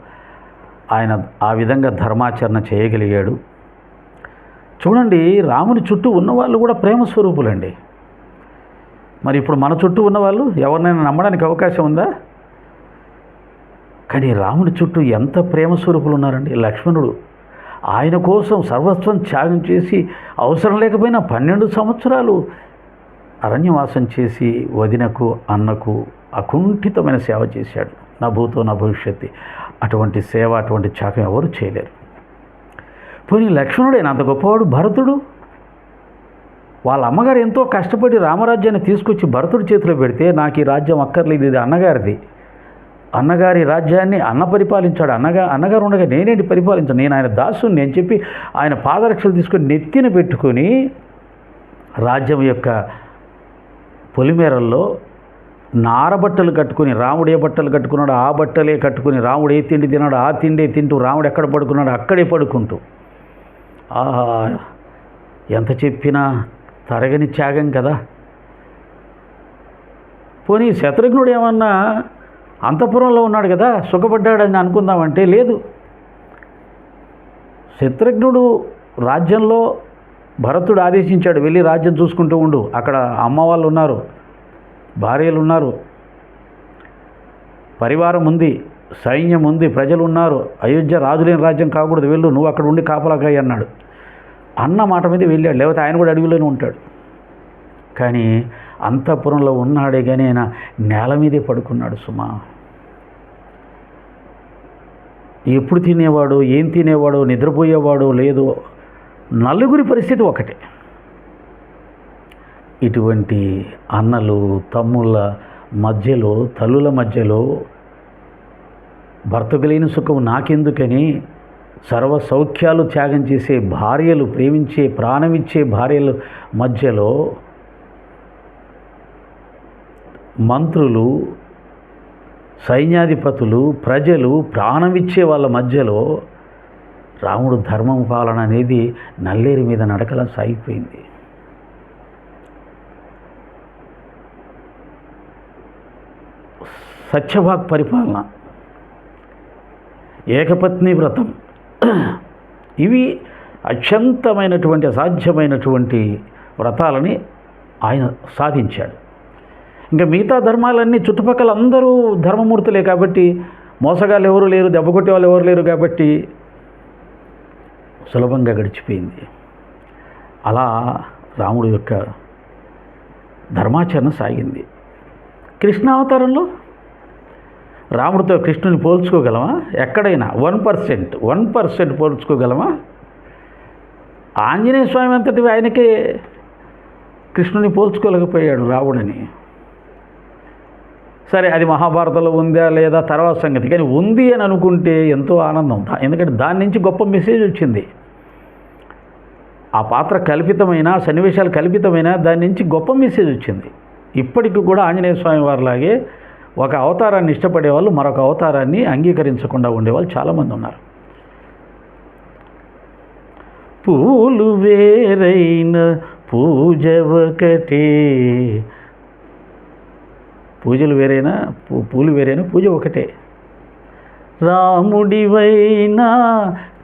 ఆయన ఆ విధంగా ధర్మాచరణ చేయగలిగాడు. చూడండి, రాముని చుట్టూ ఉన్నవాళ్ళు కూడా ప్రేమ స్వరూపులండి. మరి ఇప్పుడు మన చుట్టూ ఉన్నవాళ్ళు ఎవరినైనా నమ్మడానికి అవకాశం ఉందా? కానీ రాముడి చుట్టూ ఎంత ప్రేమ స్వరూపులు ఉన్నారండి. లక్ష్మణుడు ఆయన కోసం సర్వస్వం త్యాగం చేసి అవసరం లేకపోయినా 12 సంవత్సరాలు అరణ్యవాసం చేసి వదినకు అన్నకు అకుంఠితమైన సేవ చేశాడు. నా భూతో నా భవిష్యత్తు. అటువంటి సేవ, అటువంటి త్యాగం ఎవరు చేయలేరు. పోనీ లక్ష్మణుడైనా అంత గొప్పవాడు భరతుడు. వాళ్ళ అమ్మగారు ఎంతో కష్టపడి రామరాజ్యాన్ని తీసుకొచ్చి భరతుడి చేతిలో పెడితే, నాకు ఈ రాజ్యం అక్కర్లేదు, ఇది అన్నగారిది, అన్నగారి రాజ్యాన్ని అన్న పరిపాలించాడు, అన్నగారు ఉండగా నేనేంటి పరిపాలించాను, నేను ఆయన దాసుని అని చెప్పి ఆయన పాదరక్షలు తీసుకొని నెత్తిన పెట్టుకొని రాజ్యం యొక్క పొలిమేరల్లో నారబట్టలు కట్టుకుని, రాముడు ఏ బట్టలు కట్టుకున్నాడు ఆ బట్టలే కట్టుకుని, రాముడు ఏ తిండి తిన్నాడు ఆ తిండే తింటూ, రాముడు ఎక్కడ పడుకున్నాడు అక్కడే పడుకుంటూ, ఎంత చెప్పినా తరగని త్యాగం కదా. పోనీ శత్రుఘ్నుడు ఏమన్నా అంతఃపురంలో ఉన్నాడు కదా సుఖపడ్డాడని అనుకుందామంటే లేదు. శత్రుఘ్నుడు రాజ్యంలో భరతుడు ఆదేశించాడు, వెళ్ళి రాజ్యం చూసుకుంటూ ఉండు, అక్కడ అమ్మ వాళ్ళు ఉన్నారు, భార్యలు ఉన్నారు, పరివారం ఉంది, సైన్యం ఉంది, ప్రజలు ఉన్నారు, అయోధ్య రాజులేని రాజ్యం కాకూడదు, వెళ్ళు, నువ్వు అక్కడ ఉండి కాపలాకాయి అన్నాడు. అన్న మాట మీద వెళ్ళాడు, లేకపోతే ఆయన కూడా అడవిలోనే ఉంటాడు. కానీ అంతఃపురంలో ఉన్నాడే కానీ ఆయన నేల మీదే పడుకున్నాడు సుమా. ఎప్పుడు తినేవాడు, ఏం తినేవాడు, నిద్రపోయేవాడు లేదు. నలుగురి పరిస్థితి ఒకటే. ఇటువంటి అన్నలు తమ్ముళ్ళ మధ్యలో, తల్లుల మధ్యలో భర్తకు లేని సుఖం నాకెందుకని సర్వ సౌఖ్యాలు త్యాగం చేసే భార్యలు, ప్రేమించే ప్రాణమిచ్చే భార్యల మధ్యలో మంత్రులు, సైన్యాధిపతులు, ప్రజలు, ప్రాణమిచ్చే వాళ్ళ మధ్యలో రాముడు ధర్మం పాలన అనేది నల్లేరు మీద నడకలా సాగిపోయింది. సత్యవాక్ పరిపాలన, ఏకపత్ని వ్రతం, ఇవి అత్యంతమైనటువంటి అసాధ్యమైనటువంటి వ్రతాలని ఆయన సాధించాడు. ఇంకా మిగతా ధర్మాలన్నీ చుట్టుపక్కల అందరూ ధర్మమూర్తులే కాబట్టి, మోసగాళ్ళు ఎవరు లేరు, దెబ్బ కొట్టే వాళ్ళు ఎవరు లేరు కాబట్టి సులభంగా గడిచిపోయింది. అలా రాముడు యొక్క ధర్మాచరణ సాగింది. కృష్ణావతారంలో రాముడితో కృష్ణుని పోల్చుకోగలమా? ఎక్కడైనా 1% పోల్చుకోగలమా? ఆంజనేయ స్వామి అంతటి ఆయనకే కృష్ణుని పోల్చుకోలేకపోయాడు రాముడిని. సరే, అది మహాభారతంలో ఉందా లేదా తర్వాత సంగతి, కానీ ఉంది అని అనుకుంటే ఎంతో ఆనందం. ఎందుకంటే దాని నుంచి గొప్ప మెసేజ్ వచ్చింది. ఆ పాత్ర కల్పితమైన, సన్నివేశాలు కల్పితమైన, దాని నుంచి గొప్ప మెసేజ్ వచ్చింది. ఇప్పటికి కూడా ఆంజనేయ స్వామి వారిలాగే ఒక అవతారాన్ని ఇష్టపడేవాళ్ళు మరొక అవతారాన్ని అంగీకరించకుండా ఉండేవాళ్ళు చాలామంది ఉన్నారు. పూలు వేరైన పూజ ఒకటే, పూజలు వేరైనా పూలు వేరైనా పూజ ఒకటే. రాముడివైనా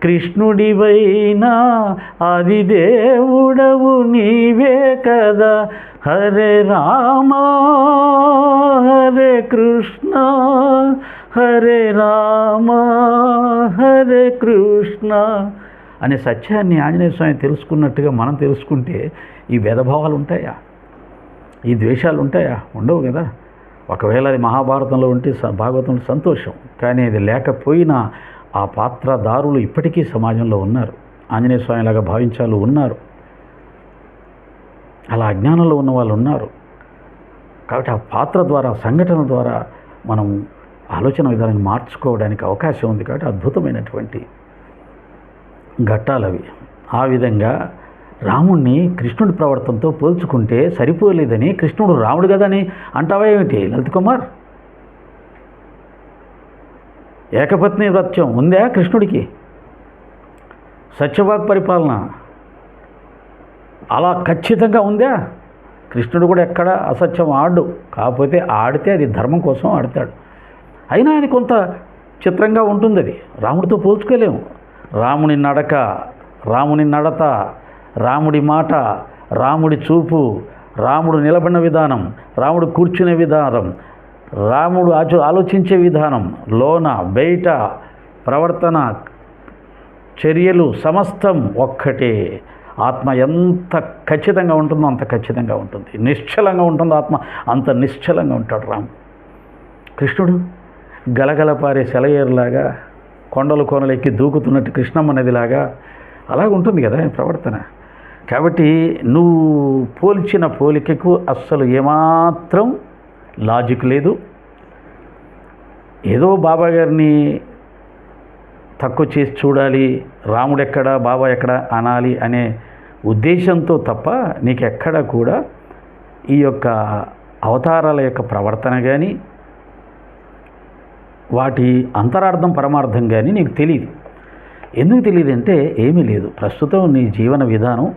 కృష్ణుడివైనా ఆదిదేవుడవు నీవే కదా. హరే రామ హరే కృష్ణ హరే రామ హరే కృష్ణ అనే సత్యాన్ని ఆంజనేయ స్వామి తెలుసుకున్నట్టుగా మనం తెలుసుకుంటే ఈ భేదభావాలు ఉంటాయా, ఈ ద్వేషాలు ఉంటాయా? ఉండవు కదా. ఒకవేళ అది మహాభారతంలో ఉంటే భాగవతంలో సంతోషం, కానీ అది లేకపోయినా ఆ పాత్రదారులు ఇప్పటికీ సమాజంలో ఉన్నారు. ఆంజనేయ స్వామిలాగా భావించాలు ఉన్నారు, అలా అజ్ఞానంలో ఉన్న వాళ్ళు ఉన్నారు. కాబట్టి ఆ పాత్ర ద్వారా, సంఘటన ద్వారా మనం ఆలోచన విధానాన్ని మార్చుకోవడానికి అవకాశం ఉంది. కాబట్టి అద్భుతమైనటువంటి ఘట్టాలు అవి. ఆ విధంగా రాముణ్ణి కృష్ణుడి ప్రవర్తనతో పోల్చుకుంటే సరిపోలేదని, కృష్ణుడు రాముడు కదా అని అంటావా ఏమిటి లలిత్ కుమార్? ఏకపత్ని వ్రత్యం ఉందా కృష్ణుడికి? సత్యవాక్ పరిపాలన అలా ఖచ్చితంగా ఉందా? కృష్ణుడు కూడా ఎక్కడ అసత్యం ఆడు, కాకపోతే ఆడితే అది ధర్మం కోసం ఆడతాడు. అయినా ఆయన కొంత చిత్రంగా ఉంటుంది. అది రాముడితో పోల్చుకోలేము. రాముని నడక, రాముని నడత, రాముడి మాట, రాముడి చూపు, రాముడు నిలబడిన విధానం, రాముడు కూర్చునే విధానం, రాముడు ఆలోచించే విధానం, లోన బయట ప్రవర్తన, చర్యలు సమస్తం ఒక్కటే. ఆత్మ ఎంత ఖచ్చితంగా ఉంటుందో అంత ఖచ్చితంగా ఉంటుంది. నిశ్చలంగా ఉంటుంది ఆత్మ, అంత నిశ్చలంగా ఉంటాడు రాముడు. కృష్ణుడు గలగల పారే సెలయేరులాగా, కొండలు కోనలు ఎక్కి దూకుతున్నట్టు కృష్ణమ్మ నదిలాగా అలాగ ఉంటుంది కదా ఆయన ప్రవర్తన. కాబట్టి నువ్వు పోల్చిన పోలికకు అస్సలు ఏమాత్రం లాజిక్ లేదు. ఏదో బాబా గారిని తక్కువ చేసి చూడాలి, రాముడు ఎక్కడ బాబా ఎక్కడ అనాలి అనే ఉద్దేశంతో తప్ప నీకెక్కడ కూడా ఈ యొక్క అవతారాల యొక్క ప్రవర్తన కానీ, వాటి అంతరార్థం పరమార్థం కానీ నీకు తెలియదు. ఎందుకు తెలియదు అంటే ఏమీ లేదు. ప్రస్తుతం నీ జీవన విధానం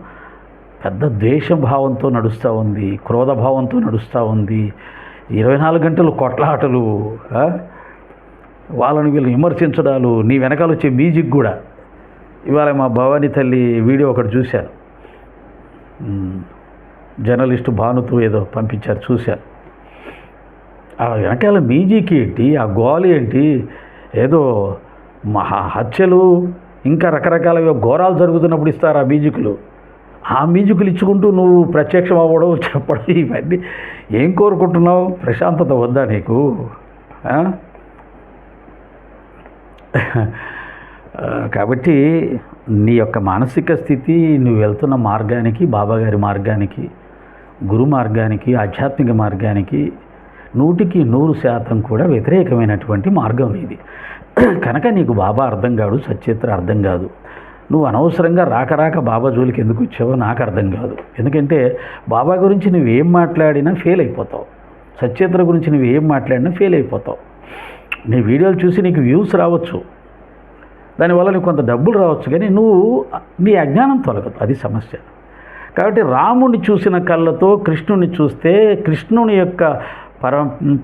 పెద్ద ద్వేషభావంతో నడుస్తూ ఉంది, క్రోధభావంతో నడుస్తూ ఉంది. 24 గంటలు కొట్లాటలు, వాళ్ళని వీళ్ళు విమర్శించడాలు, నీ వెనకాల వచ్చే మ్యూజిక్ కూడా. ఇవాళ మా భవానీ తల్లి వీడియో ఒకటి చూశాను, జర్నలిస్టు భానుతో ఏదో పంపించారు, చూశాను. ఆ వెనకాల మ్యూజిక్ ఏంటి, ఆ గోల్ ఏంటి, ఏదో మహా హత్యలు ఇంకా రకరకాల ఘోరాలు జరుగుతున్నప్పుడు ఇస్తారు ఆ మ్యూజిక్లు. ఆ మ్యూజిక్లు ఇచ్చుకుంటూ నువ్వు ప్రత్యక్షం అవ్వడం, చెప్పడం, ఇవన్నీ ఏం కోరుకుంటున్నావు? ప్రశాంతత వద్దా నీకు? కాబట్టి నీ యొక్క మానసిక స్థితి, నువ్వు వెళ్తున్న మార్గానికి, బాబాగారి మార్గానికి, గురు మార్గానికి, ఆధ్యాత్మిక మార్గానికి 100% కూడా వ్యతిరేకమైనటువంటి మార్గం ఇది. కనుక నీకు బాబా అర్థం కాదు, సచ్చేత్ర అర్థం కాదు. నువ్వు అనవసరంగా రాక బాబా జోలికి ఎందుకు వచ్చావో నాకు అర్థం కాదు. ఎందుకంటే బాబా గురించి నువ్వేం మాట్లాడినా ఫెయిల్ అయిపోతావు, సచ్చేత్ర గురించి నువ్వేం మాట్లాడినా ఫెయిల్ అయిపోతావు. నీ వీడియోలు చూసి నీకు వ్యూస్ రావచ్చు, దానివల్ల నీకు కొంత డబ్బులు రావచ్చు, కానీ నువ్వు నీ అజ్ఞానం తొలగదు, అది సమస్య. కాబట్టి రాముడిని చూసిన కళ్ళతో కృష్ణుని చూస్తే కృష్ణుని యొక్క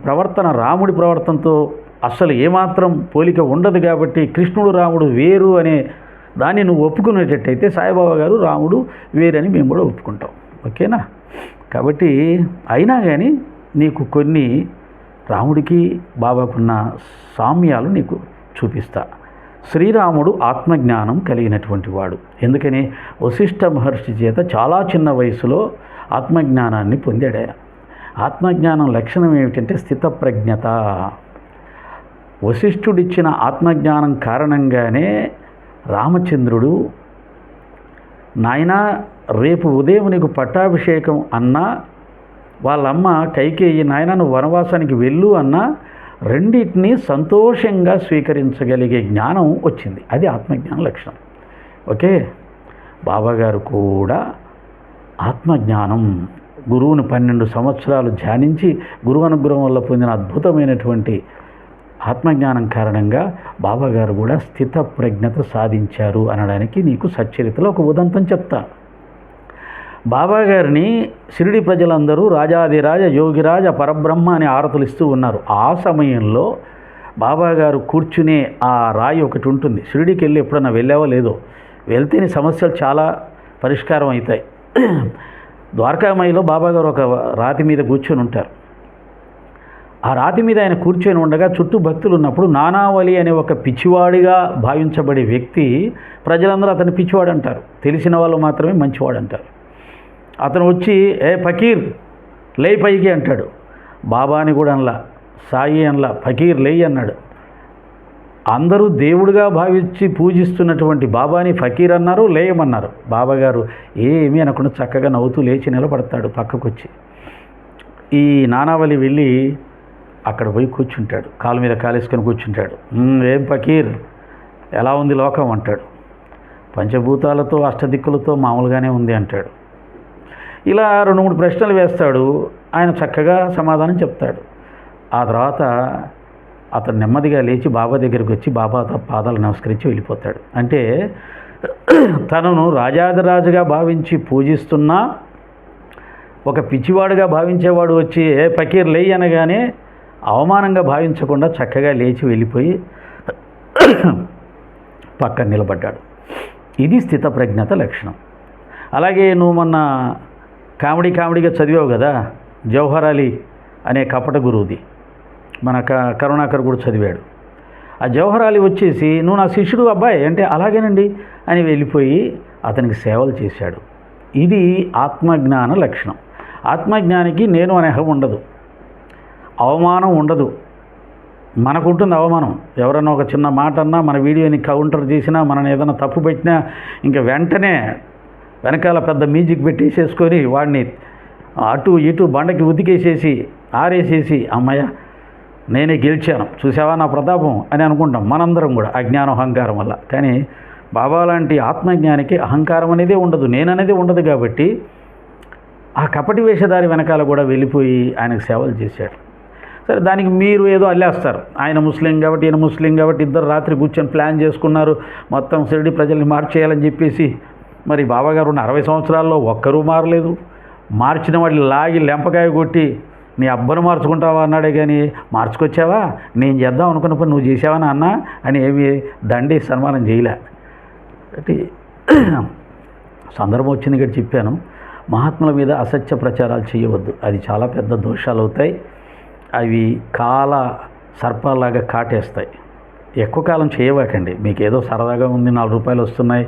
ప్రవర్తన రాముడి ప్రవర్తనతో అస్సలు ఏమాత్రం పోలిక ఉండదు. కాబట్టి కృష్ణుడు రాముడు వేరు అనే దాన్ని నువ్వు ఒప్పుకునేటట్టయితే సాయిబాబా గారు రాముడు వేరని మేము కూడా ఒప్పుకుంటాం. ఓకేనా? కాబట్టి అయినా కానీ నీకు కొన్ని రాముడికి బాబాకున్న సామ్యాలు నీకు చూపిస్తా. శ్రీరాముడు ఆత్మజ్ఞానం కలిగినటువంటి వాడు. ఎందుకని? వశిష్ఠ మహర్షి చేత చాలా చిన్న వయసులో ఆత్మజ్ఞానాన్ని పొందాడు ఆయన. ఆత్మజ్ఞానం లక్షణం ఏమిటంటే స్థితప్రజ్ఞత. వశిష్ఠుడిచ్చిన ఆత్మజ్ఞానం కారణంగానే రామచంద్రుడు, నాయనా రేపు ఉదయం నీకు పట్టాభిషేకం అన్నా, వాళ్ళమ్మ కైకేయి నాయనా నువ్వు వనవాసానికి వెళ్ళు అన్నా, రెండింటినీ సంతోషంగా స్వీకరించగలిగే జ్ఞానం వచ్చింది. అది ఆత్మజ్ఞాన లక్షణం. ఓకే, బాబాగారు కూడా ఆత్మజ్ఞానం, గురువుని 12 సంవత్సరాలు ధ్యానించి గురువు అనుగ్రహం వల్ల పొందిన అద్భుతమైనటువంటి ఆత్మజ్ఞానం కారణంగా బాబాగారు కూడా స్థితప్రజ్ఞత సాధించారు అనడానికి నీకు సచ్చరిత్రలో ఒక ఉదంతం చెప్తా. బాబా గారిని షిరిడి ప్రజలందరూ రాజాదిరాజ యోగిరాజ పరబ్రహ్మ అని ఆరతులు ఇస్తూ ఉన్నారు. ఆ సమయంలో బాబా గారు కూర్చునే ఆ రాయి ఒకటి ఉంటుంది. షిరిడికి వెళ్ళి ఎప్పుడన్నా వెళ్ళావో లేదో, వెళ్తేనే సమస్యలు చాలా పరిష్కారం అవుతాయి. ద్వారకామాయిలో బాబా గారు ఒక రాతి మీద కూర్చొని ఉంటారు. ఆ రాతి మీద ఆయన కూర్చొని ఉండగా చుట్టూ భక్తులు ఉన్నప్పుడు నానావళి అనే ఒక పిచ్చివాడిగా భావించబడే వ్యక్తి, ప్రజలందరూ అతను పిచ్చివాడు అంటారు, తెలిసిన వాళ్ళు మాత్రమే మంచివాడు అంటారు. అతను వచ్చి ఏ ఫకీర్ లే పైకి అంటాడు. బాబాని కూడా అనలా, సాయి అనలా, ఫకీర్ లేయి అన్నాడు. అందరూ దేవుడిగా భావించి పూజిస్తున్నటువంటి బాబాని ఫకీర్ అన్నారు, లేయమన్నారు. బాబా గారు ఏమీ అనకుండా చక్కగా నవ్వుతూ లేచి నిలబడతాడు. పక్కకు వచ్చి ఈ నానావళి వెళ్ళి అక్కడ పోయి కూర్చుంటాడు, కాలు మీద కాలేసుకొని కూర్చుంటాడు. ఏం ఫకీర్, ఎలా ఉంది లోకం అంటాడు. పంచభూతాలతో అష్టదిక్కులతో మామూలుగానే ఉంది అంటాడు. ఇలా 2-3 ప్రశ్నలు వేస్తాడు. ఆయన చక్కగా సమాధానం చెప్తాడు. ఆ తర్వాత అతను నెమ్మదిగా లేచి బాబా దగ్గరికి వచ్చి బాబా పాదాలు నమస్కరించి వెళ్ళిపోతాడు. అంటే తనను రాజాదిరాజుగా భావించి పూజిస్తున్నా ఒక పిచ్చివాడుగా భావించేవాడు వచ్చి ఏ ఫకీర్ లేయి అనగానే అవమానంగా భావించకుండా చక్కగా లేచి వెళ్ళిపోయి పక్కన నిలబడ్డాడు. ఇది స్థితప్రజ్ఞత లక్షణం. అలాగే నువ్వు మొన్న కామెడీగా చదివావు కదా, జవహర్ అలీ అనే కపట గురువుది, మన కరుణాకర్ కూడా చదివాడు. ఆ జవహర్ అలీ వచ్చేసి నువ్వు నా శిష్యుడు అబ్బాయి అంటే అలాగేనండి అని వెళ్ళిపోయి అతనికి సేవలు చేశాడు. ఇది ఆత్మజ్ఞాన లక్షణం. ఆత్మజ్ఞానికి నేను అనే అహం ఉండదు, అవమానం ఉండదు. మనకుంటుంది అవమానం. ఎవరన్నా ఒక చిన్న మాట అన్నా, మన వీడియోని కౌంటర్ చేసినా, మనని ఏదైనా తప్పు పెట్టినా ఇంకా వెంటనే వెనకాల పెద్ద మ్యూజిక్ పెట్టేసేసుకొని వాడిని అటు ఇటు బండకి ఉతికేసేసి ఆరేసేసి అమ్మయ్య నేనే గెలిచాను చూసావా నా ప్రతాపం అని అనుకుంటాం మనందరం కూడా అజ్ఞానం అహంకారం వల్ల. కానీ బాబా లాంటి ఆత్మజ్ఞానికి అహంకారం అనేది ఉండదు, నేననేది ఉండదు. కాబట్టి ఆ కపటి వేషధారి వెనకాల కూడా వెళ్ళిపోయి ఆయనకు సేవలు చేశాడు. సరే, దానికి మీరు ఏదో అల్లేస్తారు, ఆయన ముస్లిం కాబట్టి ఈయన ముస్లిం కాబట్టి ఇద్దరు రాత్రి కూర్చొని ప్లాన్ చేసుకున్నారు మొత్తం షిరిడి ప్రజల్ని మార్చేయాలని చెప్పేసి. మరి బాబాగారు ఉన్న 60 సంవత్సరాల్లో ఒక్కరూ మారలేదు. మార్చిన వాళ్ళు లాగి లెంపకాయ కొట్టి నీ అబ్బను మార్చుకుంటావా అన్నాడే కానీ మార్చుకొచ్చావా, నేను చేద్దాం అనుకున్న పని నువ్వు చేసావా అన్న అని ఏమి దండి సన్మానం చేయలే. అంటే సందర్భం వచ్చింది ఇక్కడ చెప్పాను. మహాత్ముల మీద అసత్య ప్రచారాలు చేయవద్దు, అది చాలా పెద్ద దోషాలు అవుతాయి. అవి కాల సర్పాలాగా కాటేస్తాయి. ఎక్కువ కాలం చేయవాకండి. మీకు ఏదో సరదాగా ఉంది, 4 రూపాయలు వస్తున్నాయి,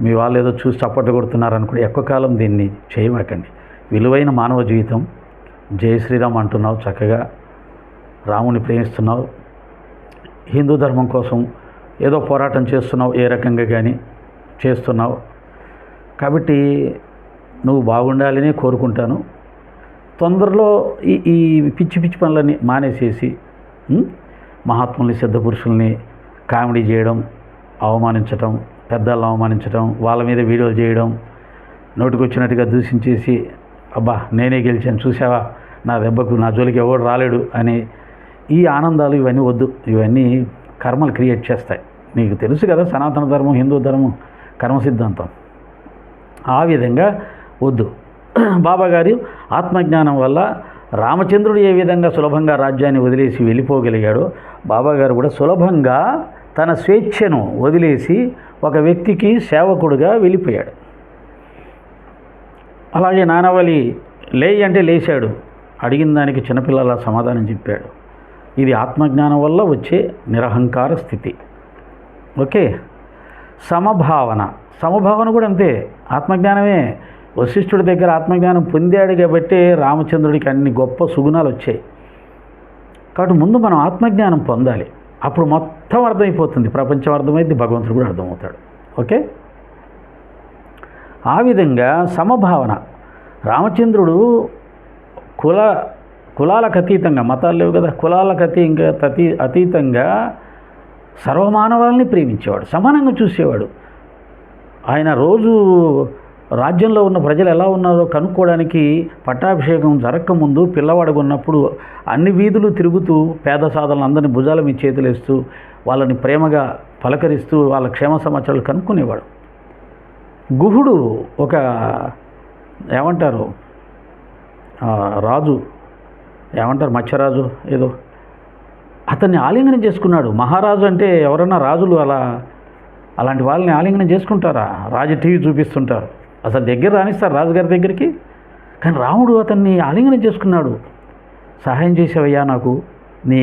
మీ వాళ్ళు ఏదో చూసి చప్పట్లు కొడుతున్నారు అనుకోండి, ఎక్కువ కాలం దీన్ని చేయవాకండి. విలువైన మానవ జీవితం. జై శ్రీరామ్ అంటున్నావు, చక్కగా రాముని ప్రేమిస్తున్నావు, హిందూ ధర్మం కోసం ఏదో పోరాటం చేస్తున్నావు, ఏ రకంగా కానీ చేస్తున్నావు. కాబట్టి నువ్వు బాగుండాలని కోరుకుంటాను. తొందరలో ఈ పిచ్చి పనులన్నీ మానేసేసి మహాత్ముల్ని సిద్ధపురుషుల్ని కామెడీ చేయడం, అవమానించటం, పెద్దలను అవమానించడం, వాళ్ళ మీద వీడియోలు చేయడం, నోటికొచ్చినట్టుగా దూషించేసి అబ్బా నేనే గెలిచాను చూసావా నా దెబ్బకు నా జోలికి ఎవడు రాలేడు అని ఈ ఆనందాలు ఇవన్నీ వద్దు. ఇవన్నీ కర్మలు క్రియేట్ చేస్తాయి. నీకు తెలుసు కదా సనాతన ధర్మం, హిందూ ధర్మం, కర్మ సిద్ధాంతం. ఆ విధంగా వద్దు. బాబా గారు ఆత్మజ్ఞానం వల్ల రామచంద్రుడు ఏ విధంగా సులభంగా రాజ్యాన్ని వదిలేసి వెళ్ళిపోగలిగాడో బాబా గారు కూడా సులభంగా తన స్వేచ్ఛను వదిలేసి ఒక వ్యక్తికి సేవకుడుగా వెళ్ళిపోయాడు. అలాగే నానావళి లేయి అంటే లేచాడు, అడిగిన దానికి చిన్నపిల్లల సమాధానం చెప్పాడు. ఇది ఆత్మజ్ఞానం వల్ల వచ్చే నిరహంకార స్థితి. ఓకే. సమభావన కూడా అంతే, ఆత్మజ్ఞానమే. వశిష్ఠుడి దగ్గర ఆత్మజ్ఞానం పొందాడు కాబట్టి రామచంద్రుడికి అన్ని గొప్ప సుగుణాలు వచ్చాయి. కాబట్టి ముందు మనం ఆత్మజ్ఞానం పొందాలి, అప్పుడు మొత్తం అర్థమైపోతుంది, ప్రపంచం అర్థమైంది, భగవంతుడు కూడా అర్థమవుతాడు. ఓకే. ఆ విధంగా సమభావన. రామచంద్రుడు కులాలకు అతీతంగా, మతాలు లేవు కదా, కులాలకు అతీతంగా సర్వమానవాళ్ళని ప్రేమించేవాడు, సమానంగా చూసేవాడు. ఆయన రోజు రాజ్యంలో ఉన్న ప్రజలు ఎలా ఉన్నారో కనుక్కోవడానికి పట్టాభిషేకం జరగకముందు పిల్లవాడుగా ఉన్నప్పుడు అన్ని వీధులు తిరుగుతూ పేద సాధనలు అందరినీ భుజాల మీద చేతులేస్తూ వాళ్ళని ప్రేమగా పలకరిస్తూ వాళ్ళ క్షేమ సమాచారాలు కనుక్కునేవాడు. గుహుడు ఒక ఏమంటారు రాజు, ఏమంటారు మత్స్యరాజు ఏదో, అతన్ని ఆలింగనం చేసుకున్నాడు. మహారాజు అంటే ఎవరన్నా రాజులు అలాంటి వాళ్ళని ఆలింగనం చేసుకుంటారా? రాజు టీవీ చూపిస్తుంటారు, అసలు దగ్గర రానిస్తారు రాజుగారి దగ్గరికి. కానీ రాముడు అతన్ని ఆలింగనం చేసుకున్నాడు. సహాయం చేసావయ్యా, నాకు నీ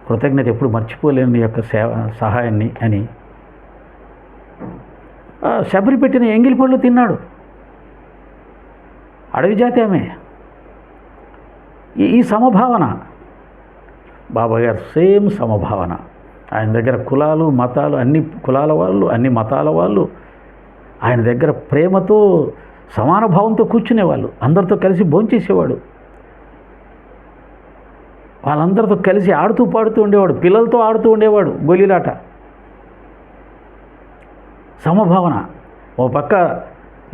కృతజ్ఞత ఎప్పుడు మర్చిపోలేను, నీ యొక్క సహాయాన్ని అని. శబరి పెట్టిన ఎంగిలి పళ్ళు తిన్నాడు. అడవి జాతి ఆమె. ఈ సమభావన బాబాగారు సేమ్ సమభావన. ఆయన దగ్గర కులాలు మతాలు అన్ని కులాల వాళ్ళు, అన్ని మతాల వాళ్ళు ఆయన దగ్గర ప్రేమతో సమాన భావంతో కూర్చునేవాళ్ళు. అందరితో కలిసి భోంచేసేవాడు, వాళ్ళందరితో కలిసి ఆడుతూ పాడుతూ ఉండేవాడు, పిల్లలతో ఆడుతూ ఉండేవాడు, గోలీలాట. సమభావన. ఓ పక్క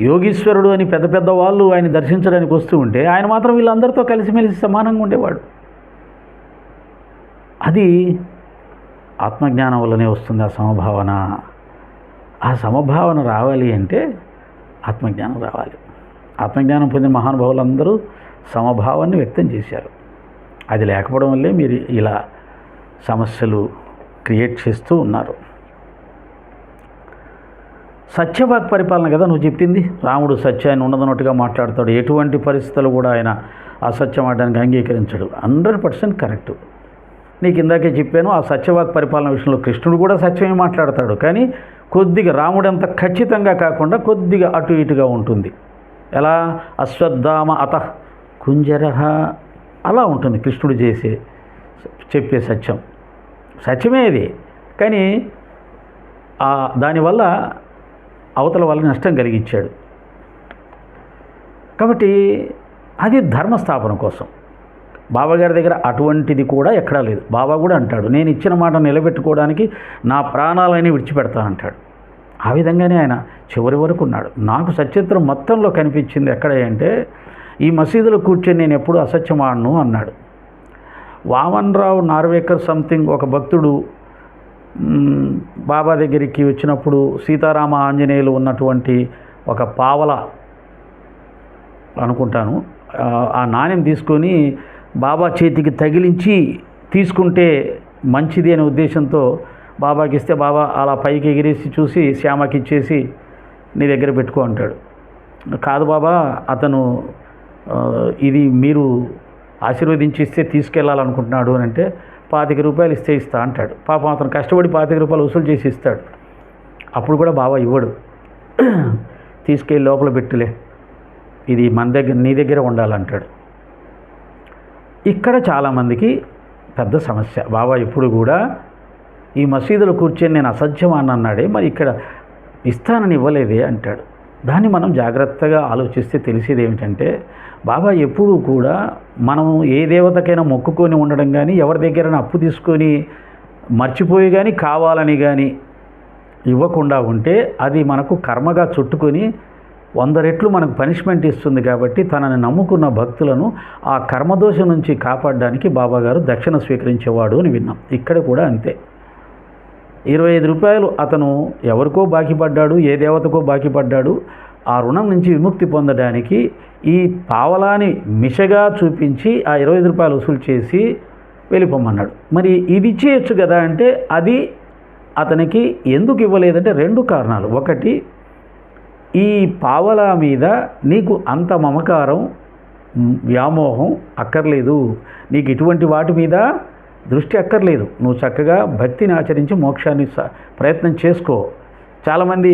యోగీశ్వరుడు అని పెద్ద పెద్ద వాళ్ళు ఆయన దర్శించడానికి వస్తూ ఉంటే ఆయన మాత్రం వీళ్ళందరితో కలిసిమెలిసి సమానంగా ఉండేవాడు. అది ఆత్మజ్ఞానం వల్లనే వస్తుంది ఆ సమభావన. ఆ సమభావన రావాలి అంటే ఆత్మజ్ఞానం రావాలి. ఆత్మజ్ఞానం పొందిన మహానుభావులందరూ సమభావాన్ని వ్యక్తం చేశారు. అది లేకపోవడం వల్లే మీరు ఇలా సమస్యలు క్రియేట్ చేస్తూ ఉన్నారు. సత్యవాక్ పరిపాలన కదా నువ్వు చెప్పింది. రాముడు సత్యాన్ని ఉన్నదన్నట్టుగా మాట్లాడతాడు, ఎటువంటి పరిస్థితులు కూడా ఆయన అసత్యం ఆడడానికి అంగీకరించడు. 100% కరెక్టు. నీకు ఇందాకే చెప్పాను, ఆ సత్యవాక్ పరిపాలన విషయంలో కృష్ణుడు కూడా సత్యమే మాట్లాడతాడు, కానీ కొద్దిగా రాముడంత ఖచ్చితంగా కాకుండా కొద్దిగా అటు ఇటుగా ఉంటుంది. ఎలా? అశ్వత్థామ అత కుంజరహ అలా ఉంటుంది కృష్ణుడు చెప్పే సత్యం. సత్యమే ఇది, కానీ దానివల్ల అవతల వాళ్ళకి నష్టం కలిగించాడు. కాబట్టి అది ధర్మస్థాపన కోసం. బాబాగారి దగ్గర అటువంటిది కూడా ఎక్కడా లేదు. బాబా కూడా అంటాడు, నేను ఇచ్చిన మాట నిలబెట్టుకోవడానికి నా ప్రాణాలని విడిచిపెడతానంటాడు. ఆ విధంగానే ఆయన చివరి వరకు ఉన్నాడు. నాకు సచిత్రం మొత్తంలో కనిపించింది ఎక్కడ అంటే, ఈ మసీదులో కూర్చొని నేను ఎప్పుడు అసత్యం ఆడను అన్నాడు. వామన్ రావు నార్వేకర్ సంథింగ్ ఒక భక్తుడు బాబా దగ్గరికి వచ్చినప్పుడు సీతారామ ఆంజనేయులు ఉన్నటువంటి ఒక పావల అనుకుంటాను ఆ నాణ్యం తీసుకొని బాబా చేతికి తగిలించి తీసుకుంటే మంచిది అనే ఉద్దేశంతో బాబాకి ఇస్తే బాబా అలా పైకి ఎగిరేసి చూసి శ్యామకి ఇచ్చేసి నీ దగ్గర పెట్టుకో అంటాడు. కాదు బాబా, అతను ఇది మీరు ఆశీర్వదించి ఇస్తే తీసుకెళ్ళాలనుకుంటున్నాడు అని అంటే, 25 రూపాయలు ఇస్తే ఇస్తా అంటాడు. పాపం అతను కష్టపడి 25 రూపాయలు వసూలు చేసి ఇస్తాడు. అప్పుడు కూడా బాబా ఇవ్వడు. తీసుకెళ్ళి లోపల పెట్టులే, ఇది మన దగ్గర నీ దగ్గర ఉండాలంటాడు. ఇక్కడ చాలామందికి పెద్ద సమస్య. బాబా ఇప్పుడు కూడా ఈ మసీదులో కూర్చొని నేను అసత్యం అన్నాడే, మరి ఇక్కడ ఇస్తానని ఇవ్వలేదే అంటాడు. దాన్ని మనం జాగ్రత్తగా ఆలోచిస్తే తెలిసేది ఏమిటంటే, బాబా ఎప్పుడూ కూడా మనం ఏ దేవతకైనా మొక్కుకొని ఉండడం కానీ, ఎవరి దగ్గరైనా అప్పు తీసుకొని మర్చిపోయి కానీ కావాలని కానీ ఇవ్వకుండా ఉంటే అది మనకు కర్మగా చుట్టుకొని 100 రెట్లు మనకు పనిష్మెంట్ ఇస్తుంది. కాబట్టి తనని నమ్ముకున్న భక్తులను ఆ కర్మదోషం నుంచి కాపాడడానికి బాబాగారు దక్షిణ స్వీకరించేవాడు అని విన్నాం. ఇక్కడ కూడా అంతే. 25 రూపాయలు అతను ఎవరికో బాకీ పడ్డాడు, ఏ దేవతకో బాకీ పడ్డాడు. ఆ రుణం నుంచి విముక్తి పొందడానికి ఈ పావలాని మిషగా చూపించి ఆ 25 రూపాయలు వసూలు చేసి వెళ్ళిపోమన్నాడు. మరి ఇది చేయొచ్చు కదా అంటే, అది అతనికి ఎందుకు ఇవ్వలేదంటే 2 కారణాలు. ఒకటి, ఈ పావలా మీద నీకు అంత మమకారం వ్యామోహం అక్కర్లేదు, నీకు ఇటువంటి వాటి మీద దృష్టి అక్కర్లేదు. నువ్వు చక్కగా భక్తిని ఆచరించి మోక్షాన్ని ప్రయత్నం చేసుకో. చాలామంది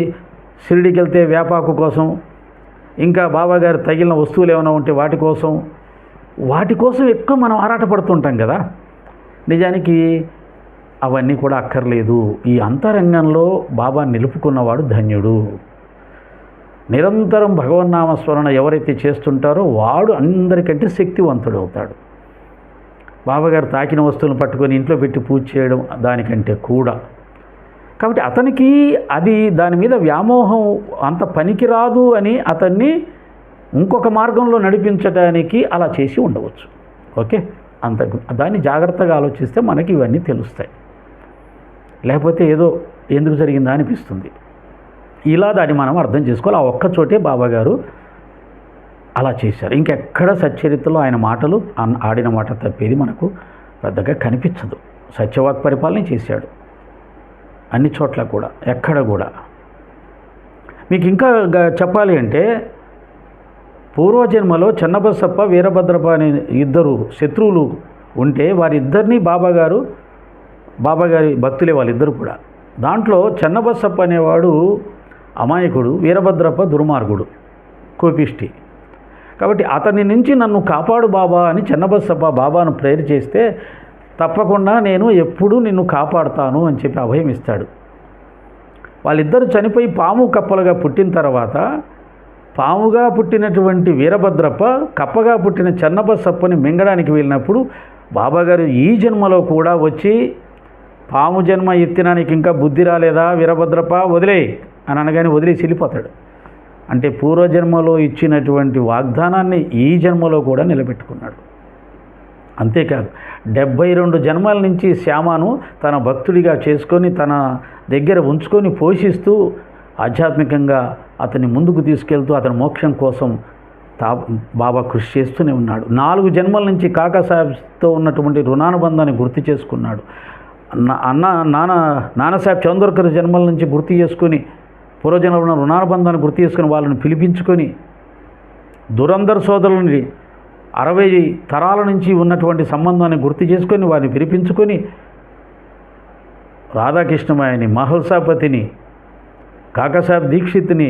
షిరిడీకి వెళ్తే వేపాకు కోసం, ఇంకా బాబాగారు తగిలిన వస్తువులు ఏమైనా ఉంటే వాటి కోసం ఎక్కువ మనం ఆరాటపడుతుంటాం కదా. నిజానికి అవన్నీ కూడా అక్కర్లేదు. ఈ అంతరంగంలో బాబా నిలుపుకున్నవాడు ధన్యుడు. నిరంతరం భగవన్నామస్మరణ ఎవరైతే చేస్తుంటారో వాడు అందరికంటే శక్తివంతుడు అవుతాడు. బాబాగారు తాకిన వస్తువులను పట్టుకొని ఇంట్లో పెట్టి పూజ చేయడం దానికంటే కూడా. కాబట్టి అతనికి అది దాని మీద వ్యామోహం అంత పనికిరాదు అని అతన్ని ఇంకొక మార్గంలో నడిపించడానికి అలా చేసి ఉండవచ్చు. ఓకే, దాన్ని జాగ్రత్తగా ఆలోచిస్తే మనకి ఇవన్నీ తెలుస్తాయి. లేకపోతే ఏదో ఎందుకు జరిగిందా అనిపిస్తుంది. ఇలా దాన్ని మనం అర్థం చేసుకోవాలి. ఆ ఒక్కచోటే బాబాగారు అలా చేశారు. ఇంకెక్కడ సచ్చరిత్రలో ఆయన మాటలు ఆడిన మాట తప్పేది మనకు పెద్దగా కనిపించదు. సత్యవాక్ పరిపాలన చేశాడు అన్ని చోట్ల కూడా, ఎక్కడ కూడా. మీకు ఇంకా చెప్పాలి అంటే పూర్వజన్మలో చెన్నబసప్ప, వీరభద్రప్ప అనే ఇద్దరు శత్రువులు ఉంటే వారిద్దరినీ బాబాగారి భక్తులే వాళ్ళిద్దరు కూడా. దాంట్లో చెన్నబసప్ప అనేవాడు అమాయకుడు, వీరభద్రప్ప దుర్మార్గుడు, కోపిష్టి. కాబట్టి అతని నుంచి నన్ను కాపాడు బాబా అని చెన్నబసప్ప బాబాను ప్రేయర్ చేస్తే తప్పకుండా నేను ఎప్పుడూ నిన్ను కాపాడుతాను అని చెప్పి అభయం ఇస్తాడు. వాళ్ళిద్దరు చనిపోయి పాము కప్పలుగా పుట్టిన తర్వాత పాముగా పుట్టినటువంటి వీరభద్రప్ప కప్పగా పుట్టిన చెన్నబసప్పని మింగడానికి వెళ్ళినప్పుడు బాబాగారు ఈ జన్మలో కూడా వచ్చి పాము జన్మ ఎత్తినానికి ఇంకా బుద్ధి రాలేదా వీరభద్రప్ప, వదిలేయి అని అనగానే వదిలేసి వెళ్ళిపోతాడు. అంటే పూర్వజన్మలో ఇచ్చినటువంటి వాగ్దానాన్ని ఈ జన్మలో కూడా నిలబెట్టుకున్నాడు. అంతేకాదు 72 జన్మల నుంచి శ్యామను తన భక్తుడిగా చేసుకొని తన దగ్గర ఉంచుకొని పోషిస్తూ ఆధ్యాత్మికంగా అతన్ని ముందుకు తీసుకెళ్తూ అతని మోక్షం కోసం బాబా కృషి చేస్తూనే ఉన్నాడు. 4 జన్మల నుంచి కాకాసాహెబ్తో ఉన్నటువంటి రుణానుబంధాన్ని గుర్తు చేసుకున్నాడు. నానాసాహెబ్ చందోర్కర్ జన్మల నుంచి గుర్తు చేసుకొని పూర్వజన్మలో రుణానుబంధాన్ని గుర్తు చేసుకుని వాళ్ళని పిలిపించుకొని దురందర్ సోదరులని 60 తరాల నుంచి ఉన్నటువంటి సంబంధాన్ని గుర్తు చేసుకొని వారిని పిలిపించుకొని రాధాకృష్ణమాయని, మహల్సాపతిని, కాకాసాహెబ్ దీక్షిత్ని,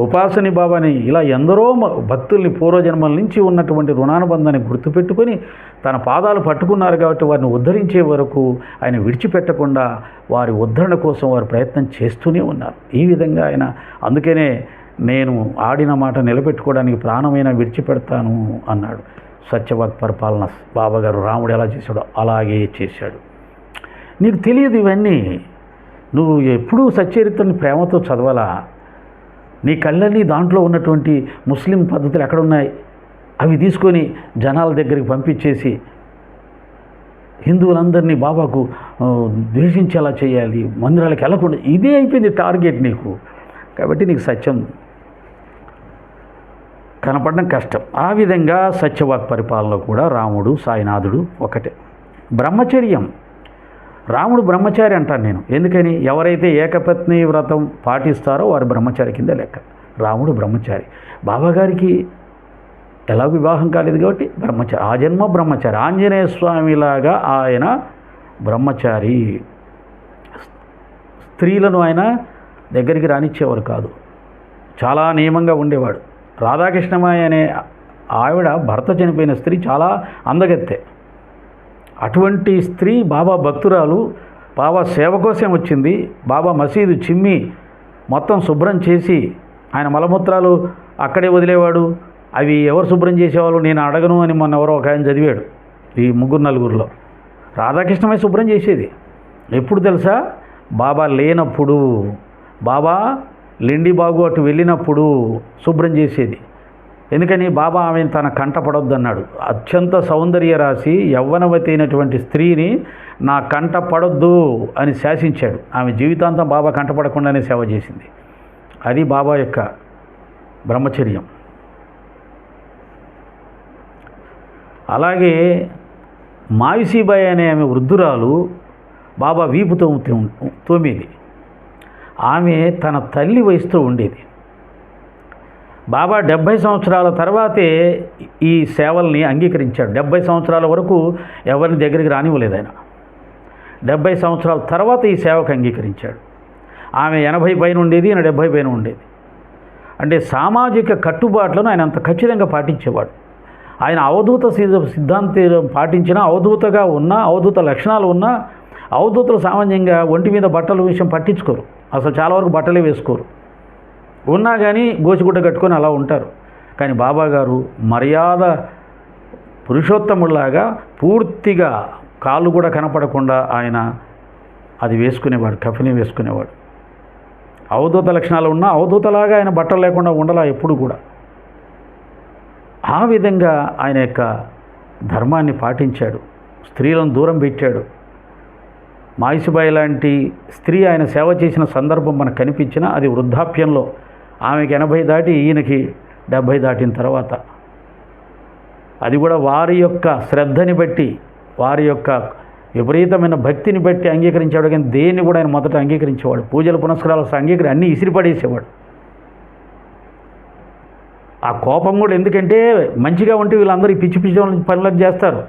ఉపాసని బాబాని, ఇలా ఎందరో భక్తుల్ని పూర్వజన్మల నుంచి ఉన్నటువంటి రుణానుబంధాన్ని గుర్తుపెట్టుకొని తన పాదాలు పట్టుకున్నారు. కాబట్టి వారిని ఉద్ధరించే వరకు ఆయన విడిచిపెట్టకుండా వారి ఉద్ధరణ కోసం వారు ప్రయత్నం చేస్తూనే ఉన్నారు. ఈ విధంగా ఆయన అందుకనే నేను ఆడిన మాట నిలబెట్టుకోవడానికి ప్రాణమైన విడిచిపెడతాను అన్నాడు. సత్యవాక్ పరిపాలన బాబాగారు రాముడు ఎలా చేశాడో అలాగే చేశాడు. నీకు తెలియదు ఇవన్నీ. నువ్వు ఎప్పుడూ సచ్చరిత్రని ప్రేమతో చదవాలా? నీ కళ్ళన్నీ దాంట్లో ఉన్నటువంటి ముస్లిం పద్ధతులు ఎక్కడున్నాయి అవి తీసుకొని జనాల దగ్గరికి పంపించేసి హిందువులందరినీ బాబాకు ద్వేషించేలా చేయాలి, మందిరాలకు వెళ్ళకుండా, ఇదే అయిపోయింది టార్గెట్ నీకు. కాబట్టి నీకు సత్యం కనపడడం కష్టం. ఆ విధంగా సత్యవాక్ పరిపాలనలో కూడా రాముడు సాయినాథుడు ఒకటే. బ్రహ్మచర్యం, రాముడు బ్రహ్మచారి అంటాను నేను. ఎందుకని? ఎవరైతే ఏకపత్ని వ్రతం పాటిస్తారో వారు బ్రహ్మచారి కింద లెక్క. రాముడు బ్రహ్మచారి. బాబాగారికి ఎలా వివాహం కాలేదు కాబట్టి బ్రహ్మచారి, ఆ జన్మ బ్రహ్మచారి. ఆంజనేయ స్వామిలాగా ఆయన బ్రహ్మచారి. స్త్రీలను ఆయన దగ్గరికి రానిచ్చేవారు కాదు, చాలా నియమంగా ఉండేవాడు. రాధాకృష్ణమాయ అనే ఆవిడ భర్త చనిపోయిన స్త్రీ చాలా అందగత్తె. అటువంటి స్త్రీ బాబా భక్తురాలు, బాబా సేవ కోసం వచ్చింది. బాబా మసీదు చిమ్మి మొత్తం శుభ్రం చేసి ఆయన మలమూత్రాలు అక్కడే వదిలేవాడు. అవి ఎవరు శుభ్రం చేసేవాళ్ళు నేను అడగను అని మొన్న ఎవరో ఒక ఆయన చదివాడు. ఈ 3-4 రాధాకృష్ణమై శుభ్రం చేసేది. ఎప్పుడు తెలుసా? బాబా లేనప్పుడు, బాబా లెండి బాగు అటు వెళ్ళినప్పుడు శుభ్రం చేసేది. ఎందుకని? బాబా ఆమెను తన కంట పడొద్దు అన్నాడు. అత్యంత సౌందర్య రాశి యవ్వనవతి అయినటువంటి స్త్రీని నా కంట పడొద్దు అని శాసించాడు. ఆమె జీవితాంతం బాబా కంటపడకుండానే సేవ చేసింది. అది బాబా యొక్క బ్రహ్మచర్యం. అలాగే మాయిసీబాయి అనే ఆమె వృద్ధురాలు బాబా వీపుతో తోమేది. ఆమె తన తల్లి వయసుతో ఉండేది. బాబా 70 సంవత్సరాల తర్వాతే ఈ సేవల్ని అంగీకరించాడు. 70 సంవత్సరాల వరకు ఎవరిని దగ్గరికి రానివ్వలేదు ఆయన. 70 సంవత్సరాల తర్వాత ఈ సేవకు అంగీకరించాడు. ఆమె 80 పైన ఉండేది, ఈయన 70 పైన ఉండేది. అంటే సామాజిక కట్టుబాట్లను ఆయన అంత ఖచ్చితంగా పాటించేవాడు. ఆయన అవధూత సిద్ధాంతం పాటించిన, అవధూతగా ఉన్న, అవధూత లక్షణాలు ఉన్న, అవధూతలు సామాన్యంగా ఒంటి మీద బట్టల విషయం పట్టించుకోరు. అసలు చాలా వరకు బట్టలే వేసుకోరు. ఉన్నా కానీ గోచిగుడ్డ కట్టుకొని అలా ఉంటారు. కానీ బాబాగారు మర్యాద పురుషోత్తముడిలాగా పూర్తిగా కాళ్ళు కూడా కనపడకుండా ఆయన అది వేసుకునేవాడు, కఫిని వేసుకునేవాడు. అవధూత లక్షణాలు ఉన్నా అవధూతలాగా ఆయన బట్టలు లేకుండా ఉండలా ఎప్పుడు కూడా. ఆ విధంగా ఆయన యొక్క ధర్మాన్ని పాటించాడు. స్త్రీలను దూరం పెట్టాడు. మాయిసుబాయి లాంటి స్త్రీ ఆయన సేవ చేసిన సందర్భం మనకు కనిపించినా అది వృద్ధాప్యంలో. ఆమెకి 80 దాటి ఈయనకి 70 దాటిన తర్వాత. అది కూడా వారి యొక్క శ్రద్ధని బట్టి, వారి యొక్క విపరీతమైన భక్తిని బట్టి అంగీకరించేవాడు. కానీ దేన్ని కూడా ఆయన మొదట అంగీకరించేవాడు. పూజలు పునస్కారాలు అన్నీ ఇసిరిపడేసేవాడు. ఆ కోపం కూడా ఎందుకంటే మంచిగా ఉంటే వీళ్ళందరూ పిచ్చి పిచ్చి పనులను చేస్తారు,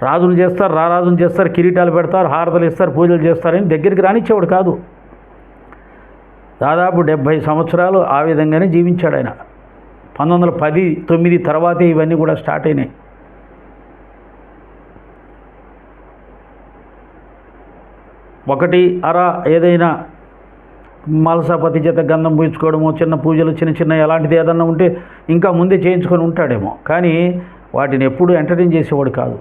రాజులు చేస్తారు, రారాజులు చేస్తారు, కిరీటాలు పెడతారు, హారతలు ఇస్తారు, పూజలు చేస్తారని దగ్గరికి రానిచ్చేవాడు కాదు. దాదాపు 70 సంవత్సరాలు ఆ విధంగానే జీవించాడు ఆయన. 1919 తర్వాతే ఇవన్నీ కూడా స్టార్ట్ అయినాయి. ఒకటి అర ఏదైనా మలసాపతి చేత గంధం పూయించుకోవడము, చిన్న పూజలు చిన్న ఎలాంటిది ఏదన్నా ఉంటే ఇంకా ముందే చేయించుకొని ఉంటాడేమో, కానీ వాటిని ఎప్పుడూ ఎంటర్టైన్ చేసేవాడు కాదు.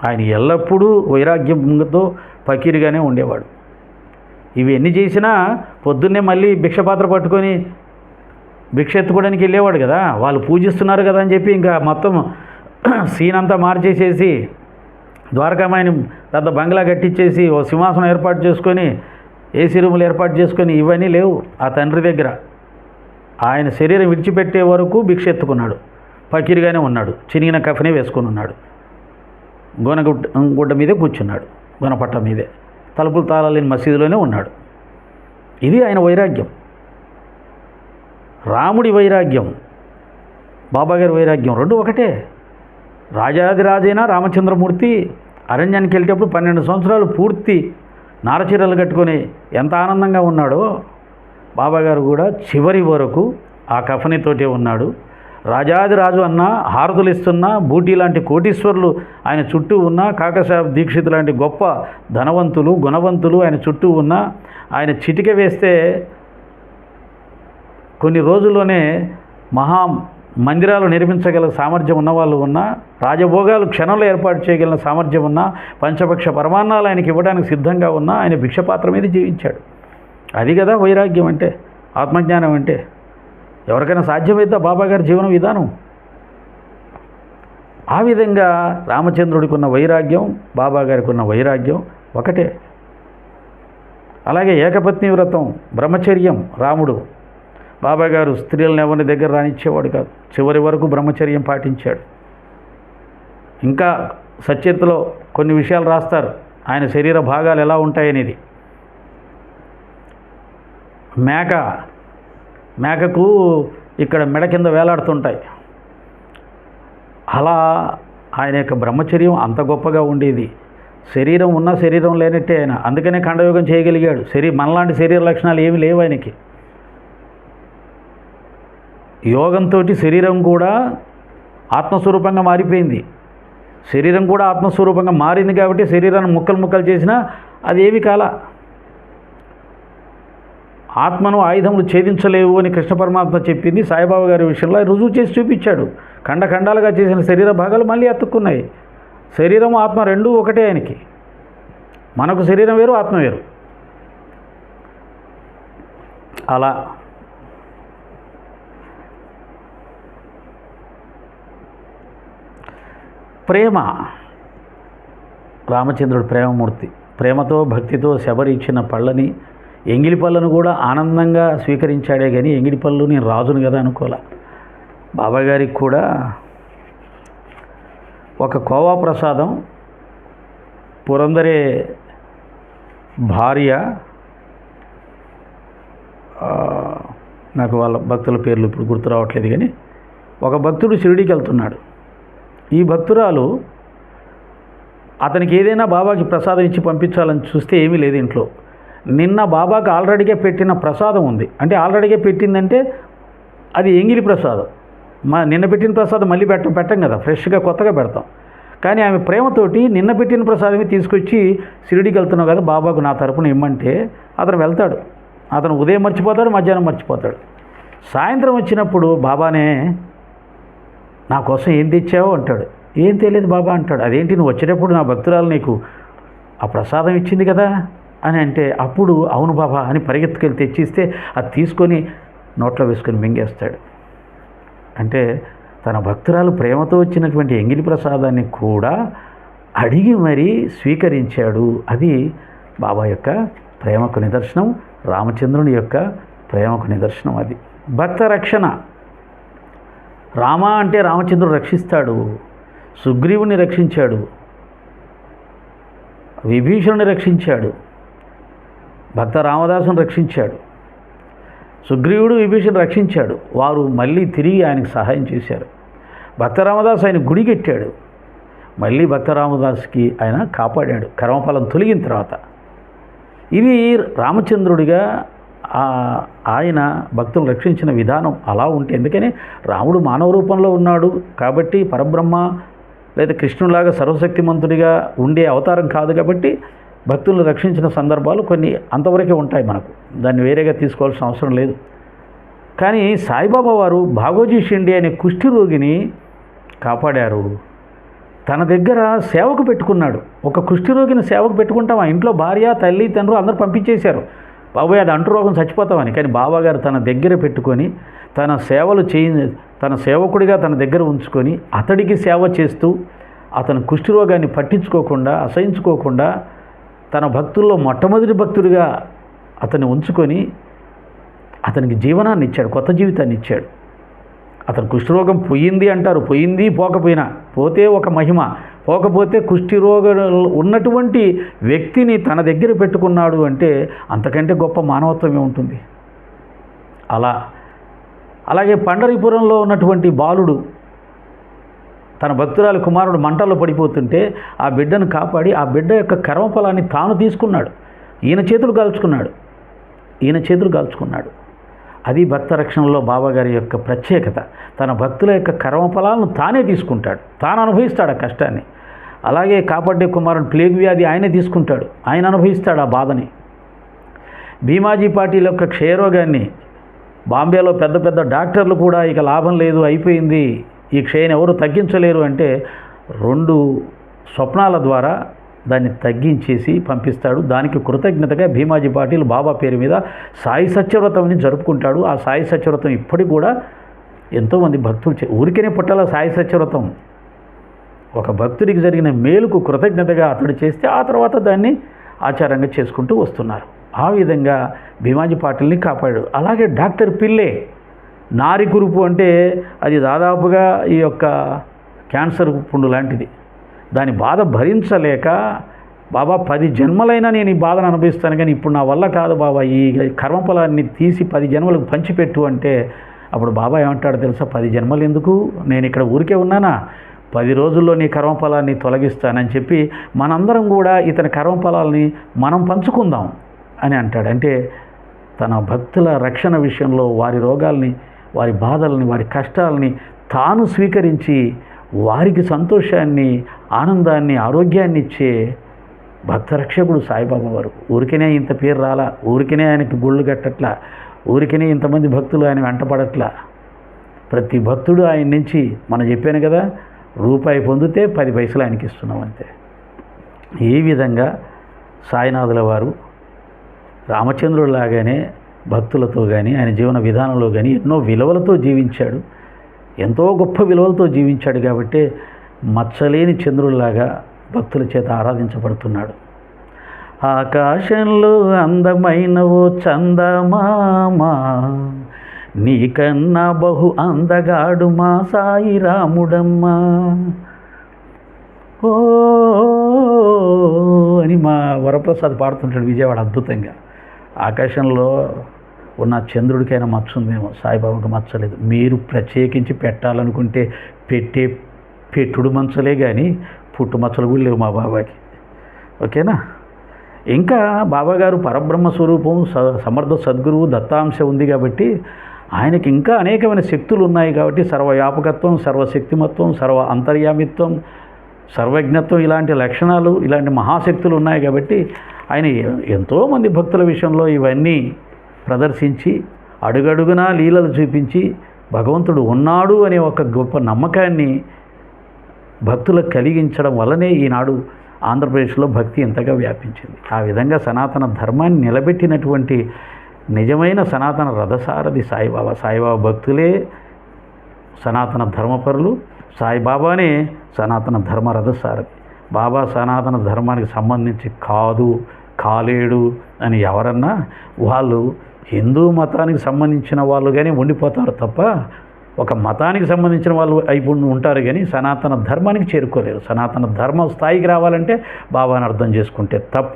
ఆయన ఎల్లప్పుడూ వైరాగ్యంతో ఫకీరుగానే ఉండేవాడు. ఇవి ఎన్ని చేసినా పొద్దున్నే మళ్ళీ భిక్షపాత్ర పట్టుకొని భిక్ష ఎత్తుకోవడానికి వెళ్ళేవాడు కదా. వాళ్ళు పూజిస్తున్నారు కదా అని చెప్పి ఇంకా మొత్తం సీన్ అంతా మార్చేసేసి ద్వారకామాయిని పెద్ద బంగ్లా కట్టించేసి ఓ సింహాసనం ఏర్పాటు చేసుకొని ఏసీ రూములు ఏర్పాటు చేసుకొని ఇవన్నీ లేవు ఆ తండ్రి దగ్గర. ఆయన శరీరం విడిచిపెట్టే వరకు భిక్ష ఎత్తుకున్నాడు, ఫకీరుగానే ఉన్నాడు, చినిగిన కఫనే వేసుకొని ఉన్నాడు, గుడ్డ మీదే కూర్చున్నాడు, గుణపట్ట మీదే, తలుపులు తాళాలేని మసీదులోనే ఉన్నాడు. ఇది ఆయన వైరాగ్యం. రాముడి వైరాగ్యం, బాబాగారి వైరాగ్యం రెండు ఒకటే. రాజాదిరాజైన రామచంద్రమూర్తి అరణ్యానికి వెళ్ళేటప్పుడు 12 సంవత్సరాలు పూర్తి నారచీరలు కట్టుకొని ఎంత ఆనందంగా ఉన్నాడో, బాబాగారు కూడా చివరి వరకు ఆ కఫనితోటే ఉన్నాడు. రాజాదిరాజు అన్న హారతులు ఇస్తున్న బూటీ లాంటి కోటీశ్వరులు ఆయన చుట్టూ ఉన్న, కాకసాహెబ్ దీక్షిత్ లాంటి గొప్ప ధనవంతులు గుణవంతులు ఆయన చుట్టూ ఉన్న, ఆయన చిటిక వేస్తే కొన్ని రోజుల్లోనే మహా మందిరాలు నిర్మించగల సామర్థ్యం ఉన్నవాళ్ళు ఉన్నా, రాజభోగాలు క్షణంలో ఏర్పాటు చేయగలిగిన సామర్థ్యం ఉన్నా, పంచపక్ష పరమాన్నాలు ఆయనకి ఇవ్వడానికి సిద్ధంగా ఉన్నా ఆయన భిక్షపాత్ర మీద జీవించాడు. అది కదా వైరాగ్యం అంటే, ఆత్మజ్ఞానం అంటే. ఎవరికైనా సాధ్యమైతే బాబాగారి జీవన విధానం. ఆ విధంగా రామచంద్రుడికి ఉన్న వైరాగ్యం, బాబాగారికి ఉన్న వైరాగ్యం ఒకటే. అలాగే ఏకపత్ని వ్రతం, బ్రహ్మచర్యం. రాముడు బాబాగారు స్త్రీలను ఎవరిని దగ్గర రానిచ్చేవాడు కాదు, చివరి వరకు బ్రహ్మచర్యం పాటించాడు. ఇంకా సచరితలో కొన్ని విషయాలు రాస్తారు ఆయన శరీర భాగాలు ఎలా ఉంటాయనేది. మేకకు ఇక్కడ మెడ కింద వేలాడుతుంటాయి. అలా ఆయన యొక్క బ్రహ్మచర్యం అంత గొప్పగా ఉండేది. శరీరం ఉన్న శరీరం లేనట్టే ఆయన. అందుకనే ఖండయోగం చేయగలిగాడు. మనలాంటి శరీర లక్షణాలు ఏమీ లేవు ఆయనకి. యోగంతో శరీరం కూడా ఆత్మస్వరూపంగా మారిపోయింది. శరీరం కూడా ఆత్మస్వరూపంగా మారింది కాబట్టి శరీరాన్ని ముక్కలు చేసినా అది ఏమి కాల. ఆత్మను ఆయుధములు ఛేదించలేవు అని కృష్ణ పరమాత్మ చెప్పింది సాయిబాబా గారి విషయంలో రుజువు చేసి చూపించాడు. ఖండాలుగా చేసిన శరీర భాగాలు మళ్ళీ అతుక్కున్నాయి. శరీరం ఆత్మ రెండూ ఒకటే ఆయనకి. మనకు శరీరం వేరు, ఆత్మ వేరు. అలా ప్రేమ, రామచంద్రుడు ప్రేమమూర్తి. ప్రేమతో భక్తితో శబరి ఇచ్చిన పళ్ళని, ఎంగిలి పళ్ళను కూడా ఆనందంగా స్వీకరించాడే కానీ ఎంగిలి పళ్ళు నేను రాజును కదా అనుకోలే. బాబాగారికి కూడా ఒక కోవా ప్రసాదం పురందరే భార్య, నాకు వాళ్ళ భక్తుల పేర్లు ఇప్పుడు గుర్తు రావట్లేదు, కానీ ఒక భక్తుడు షిరిడీకి వెళ్తున్నాడు. ఈ భక్తురాలు అతనికి ఏదైనా బాబాకి ప్రసాదం ఇచ్చి పంపించాలని చూస్తే ఏమీ లేదు ఇంట్లో. నిన్న బాబాకి ఆల్రెడీగా పెట్టిన ప్రసాదం ఉంది. అంటే ఆల్రెడీగా పెట్టిందంటే అది ఎంగిలి ప్రసాదం. నిన్న పెట్టిన ప్రసాదం మళ్ళీ పెట్టం కదా, ఫ్రెష్గా కొత్తగా పెడతాం. కానీ ఆమె ప్రేమతోటి నిన్న పెట్టిన ప్రసాదమే తీసుకొచ్చి షిరిడీకి వెళ్తున్నావు కదా బాబాకు నా తరపున ఇమ్మంటే అతను వెళ్తాడు. అతను ఉదయం మర్చిపోతాడు, మధ్యాహ్నం మర్చిపోతాడు. సాయంత్రం వచ్చినప్పుడు బాబానే నా కోసం ఏం తెచ్చావో అంటాడు. ఏం తెలియదు బాబా అంటాడు. అదేంటి నువ్వు వచ్చేటప్పుడు నా భక్తురాలు నీకు ఆ ప్రసాదం ఇచ్చింది కదా అని అంటే, అప్పుడు అవును బాబా అని పరిగెత్తుకెళ్ళి తెచ్చిస్తే అది తీసుకొని నోట్లో వేసుకొని మింగేస్తాడు. అంటే తన భక్తురాలు ప్రేమతో వచ్చినటువంటి ఎంగిలి ప్రసాదాన్ని కూడా అడిగి మరీ స్వీకరించాడు. అది బాబా యొక్క ప్రేమకు నిదర్శనం, రామచంద్రుని యొక్క ప్రేమకు నిదర్శనం. అది భక్త రక్షణ. రామ అంటే రామచంద్రుడు రక్షిస్తాడు, సుగ్రీవుని రక్షించాడు, విభీషణుని రక్షించాడు, భక్త రామదాసుని రక్షించాడు, సుగ్రీవుడు విభీషణుడు రక్షించాడు. వారు మళ్ళీ తిరిగి ఆయనకు సహాయం చేశారు. భక్త రామదాసు ఆయన గుడి కట్టాడు, మళ్ళీ భక్త రామదాసుకి ఆయన కాపాడాడు కర్మఫలం తొలగిన తర్వాత. ఇది రామచంద్రుడిగా ఆయన భక్తులు రక్షించిన విధానం అలా ఉంటే. ఎందుకని రాముడు మానవ రూపంలో ఉన్నాడు కాబట్టి, పరబ్రహ్మ లేదా కృష్ణులాగా సర్వశక్తిమంతుడిగా ఉండే అవతారం కాదు కాబట్టి భక్తులను రక్షించిన సందర్భాలు కొన్ని అంతవరకే ఉంటాయి. మనకు దాన్ని వేరేగా తీసుకోవాల్సిన అవసరం లేదు. కానీ సాయిబాబా వారు భాగోజీ షిండే అనే కుష్ఠి రోగిని కాపాడారు. తన దగ్గర సేవకు పెట్టుకున్నాడు. ఒక కుష్ఠి రోగిని సేవకు పెట్టుకుంటాం, ఆ ఇంట్లో భార్య తల్లి తండ్రులు అందరూ పంపించేశారు, బాబాయ్ అది అంటు రోగం చచ్చిపోతామని. కానీ బాబాగారు తన దగ్గర పెట్టుకొని తన సేవలు తన సేవకుడిగా తన దగ్గర ఉంచుకొని అతడికి సేవ చేస్తూ అతను కుష్ఠరోగాన్ని పట్టించుకోకుండా అసహించుకోకుండా తన భక్తుల్లో మొట్టమొదటి భక్తుడిగా అతన్ని ఉంచుకొని అతనికి జీవనాన్ని ఇచ్చాడు, కొత్త జీవితాన్ని ఇచ్చాడు. అతను కుష్ఠరోగం పోయింది అంటారు, పోయింది పోకపోయినా, పోతే ఒక మహిమ, పోకపోతే కుష్ఠరోగం ఉన్నటువంటి వ్యక్తిని తన దగ్గర పెట్టుకున్నాడు అంటే అంతకంటే గొప్ప మానవత్వమే ఉంటుంది. అలాగే పండరీపురంలో ఉన్నటువంటి బాలుడు తన భక్తురాలి కుమారుడు మంటల్లో పడిపోతుంటే ఆ బిడ్డను కాపాడి ఆ బిడ్డ యొక్క కర్మఫలాన్ని తాను తీసుకున్నాడు. ఈయన చేతులు కాల్చుకున్నాడు. అది భక్త రక్షణలో బాబాగారి యొక్క ప్రత్యేకత. తన భక్తుల యొక్క కర్మఫలాలను తానే తీసుకుంటాడు, తాను అనుభవిస్తాడు ఆ కష్టాన్ని. అలాగే కాపాడే కుమారుడు ప్లేగ్ వ్యాధి ఆయనే తీసుకుంటాడు, ఆయన అనుభవిస్తాడు ఆ బాధని. భీమాజీ పాటిల్ యొక్క క్షయరోగాన్ని బాంబేలో పెద్ద పెద్ద డాక్టర్లు కూడా ఇక లాభం లేదు, అయిపోయింది, ఈ క్షయని ఎవరు తగ్గించలేరు అంటే 2 స్వప్నాల ద్వారా దాన్ని తగ్గించేసి పంపిస్తాడు. దానికి కృతజ్ఞతగా భీమాజీ పాటిల్ బాబా పేరు మీద సాయి సత్యవ్రతంని జరుపుకుంటాడు. ఆ సాయి సత్యవ్రతం ఇప్పటికి కూడా ఎంతోమంది భక్తులు ఊరికేనే పుట్టాల సాయి సత్యవ్రతం ఒక భక్తుడికి జరిగిన మేలుకు కృతజ్ఞతగా అతడు చేస్తే ఆ తర్వాత దాన్ని ఆచారంగా చేసుకుంటూ వస్తున్నారు. ఆ విధంగా భీమాజీ పాటిల్ని కాపాడాడు. అలాగే డాక్టర్ పిల్లే నారి కురుపు అంటే అది దాదాపుగా ఈ యొక్క క్యాన్సర్ పుండు లాంటిది. దాని బాధ భరించలేక బాబా 10 జన్మలైనా నేను ఈ బాధను అనుభవిస్తాను, కానీ ఇప్పుడు నా వల్ల కాదు బాబా, ఈ కర్మఫలాన్ని తీసి 10 జన్మలకు పంచిపెట్టు అంటే అప్పుడు బాబా ఏమంటాడు తెలుసా, 10 జన్మలు ఎందుకు, నేను ఇక్కడ ఊరికే ఉన్నానా, 10 రోజుల్లో నీ కర్మఫలాన్ని తొలగిస్తానని చెప్పి మనందరం కూడా ఇతని కర్మఫలాల్ని మనం పంచుకుందాం అని అంటాడు. అంటే తన భక్తుల రక్షణ విషయంలో వారి రోగాల్ని, వారి బాధల్ని, వారి కష్టాలని తాను స్వీకరించి వారికి సంతోషాన్ని, ఆనందాన్ని, ఆరోగ్యాన్ని ఇచ్చే భక్తరక్షకుడు సాయిబాబా వారు. ఊరికనే ఇంత పేరు రాలా, ఊరికనే ఆయనకి గుళ్ళు కట్టట్లా, ఊరికనే ఇంతమంది భక్తులు ఆయన వెంటపడట్లా. ప్రతి భక్తుడు ఆయన నుంచి మనం చెప్పాను కదా, రూపాయి పొందితే 10 పైసలు ఆయనకి ఇస్తున్నాం అంతే. ఈ విధంగా సాయినాథుల వారు రామచంద్రుడిలాగానే భక్తులతో కానీ ఆయన జీవన విధానంలో కానీ ఎన్నో విలువలతో జీవించాడు, ఎంతో గొప్ప విలువలతో జీవించాడు. కాబట్టి మచ్చలేని చంద్రుడిలాగా భక్తుల చేత ఆరాధించబడుతున్నాడు. ఆకాశంలో అందమైన ఓ చందమామా, నీకన్నా బహు అందగాడు మా సాయి రాముడమ్మా ఓ అని మా వరప్రసాద్ పాడుతుంటాడు విజయవాడ అద్భుతంగా. ఆకాశంలో ఉన్న చంద్రుడికైనా మచ్చ ఉందేమో, సాయిబాబాకు మచ్చలేదు. మీరు ప్రత్యేకించి పెట్టాలనుకుంటే పెట్టుడు మచ్చలే కానీ పుట్టు మచ్చలు కూడా లేవు మా బాబాకి. ఓకేనా. ఇంకా బాబాగారు పరబ్రహ్మ స్వరూపం, సమర్థ సద్గురువు, దత్తాంశ ఉంది కాబట్టి ఆయనకి ఇంకా అనేకమైన శక్తులు ఉన్నాయి కాబట్టి సర్వవ్యాపకత్వం, సర్వశక్తిమత్వం, సర్వ అంతర్యామిత్వం, సర్వజ్ఞత్వం ఇలాంటి లక్షణాలు, ఇలాంటి మహాశక్తులు ఉన్నాయి కాబట్టి ఆయన ఎంతోమంది భక్తుల విషయంలో ఇవన్నీ ప్రదర్శించి అడుగడుగునా లీలలు చూపించి భగవంతుడు ఉన్నాడు అనే ఒక గొప్ప నమ్మకాన్ని భక్తులకు కలిగించడం వల్లనే ఈనాడు ఆంధ్రప్రదేశ్లో భక్తి ఎంతగా వ్యాపించింది. ఆ విధంగా సనాతన ధర్మాన్ని నిలబెట్టినటువంటి నిజమైన సనాతన రథసారథి సాయిబాబా. సాయిబాబా భక్తులే సనాతన ధర్మపరులు, సాయిబాబానే సనాతన ధర్మ రథసారథి. బాబా సనాతన ధర్మానికి సంబంధించి కాలేడు అని ఎవరన్నా వాళ్ళు హిందూ మతానికి సంబంధించిన వాళ్ళుగానే ఉండిపోతారు తప్ప ఒక మతానికి సంబంధించిన వాళ్ళు అయిపోయి ఉంటారు కానీ సనాతన ధర్మానికి చేరుకోలేరు. సనాతన ధర్మ స్థాయికి రావాలంటే బాబాని అర్థం చేసుకుంటే తప్ప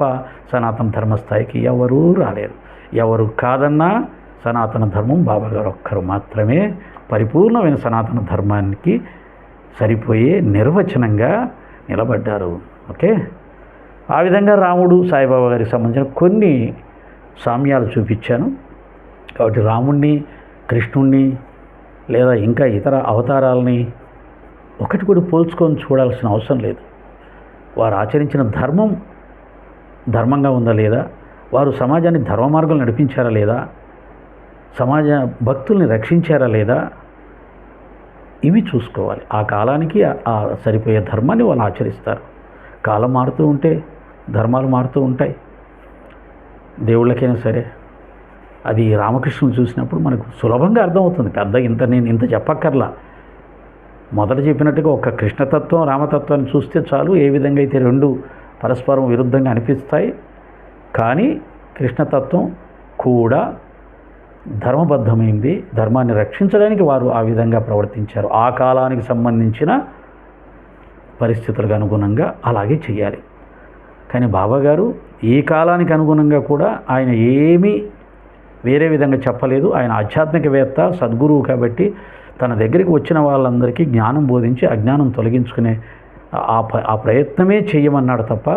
సనాతన ధర్మ స్థాయికి ఎవరూ రాలేరు. ఎవరు కాదన్నా సనాతన ధర్మం బాబా గారు ఒక్కరు మాత్రమే పరిపూర్ణమైన సనాతన ధర్మానికి సరిపోయే నిర్వచనంగా నిలబడ్డారు. ఓకే, ఆ విధంగా రాముడు సాయిబాబా గారికి సంబంధించిన కొన్ని సామ్యాలు చూపించాను. కాబట్టి రాముణ్ణి, కృష్ణుణ్ణి లేదా ఇంకా ఇతర అవతారాలని ఒకటి కూడా పోల్చుకొని చూడాల్సిన అవసరం లేదు. వారు ఆచరించిన ధర్మం ధర్మంగా ఉందా లేదా, వారు సమాజాన్ని ధర్మ మార్గం నడిపించారా లేదా, సమాజ భక్తుల్ని రక్షించారా లేదా, ఇవి చూసుకోవాలి. ఆ కాలానికి ఆ సరిపోయే ధర్మాన్ని వాళ్ళు ఆచరిస్తారు. కాలం మారుతూ ఉంటే ధర్మాలు మారుతూ ఉంటాయి. దేవుళ్ళకైనా సరే అది రామకృష్ణుని చూసినప్పుడు మనకు సులభంగా అర్థమవుతుంది. నేను ఇంత చెప్పక్కర్లా. మొదట చెప్పినట్టుగా ఒక కృష్ణతత్వం రామతత్వాన్ని చూస్తే చాలు, ఏ విధంగా అయితే రెండు పరస్పరం విరుద్ధంగా అనిపిస్తాయి. కానీ కృష్ణతత్వం కూడా ధర్మబద్ధమైంది. ధర్మాన్ని రక్షించడానికి వారు ఆ విధంగా ప్రవర్తించారు. ఆ కాలానికి సంబంధించిన పరిస్థితులకు అనుగుణంగా అలాగే చేయాలి. కానీ బాబాగారు ఈ కాలానికి అనుగుణంగా కూడా ఆయన ఏమీ వేరే విధంగా చెప్పలేదు. ఆయన ఆధ్యాత్మికవేత్త, సద్గురువు కాబట్టి తన దగ్గరికి వచ్చిన వాళ్ళందరికీ జ్ఞానం బోధించి అజ్ఞానం తొలగించుకునే ఆ ప్రయత్నమే చేయమన్నాడు తప్ప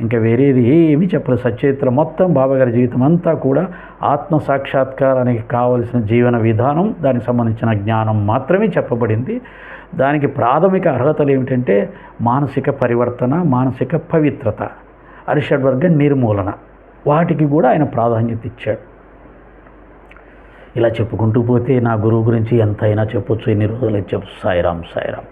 ఇంకా వేరేది ఏమీ చెప్పలేదు. సచరిత్ర మొత్తం బాబాగారి జీవితం అంతా కూడా ఆత్మ సాక్షాత్కారానికి కావలసిన జీవన విధానం, దానికి సంబంధించిన జ్ఞానం మాత్రమే చెప్పబడింది. దానికి ప్రాథమిక అర్హతలు ఏమిటంటే మానసిక పరివర్తన, మానసిక పవిత్రత, అరిషడ్వర్గ నిర్మూలన. వాటికి కూడా ఆయన ప్రాధాన్యత ఇచ్చాడు. ఇలా చెప్పుకుంటూ పోతే నా గురువు గురించి ఎంతైనా చెప్పొచ్చు. ఎన్ని రోజులు చెప్పు. సాయిరాం సాయిరాం.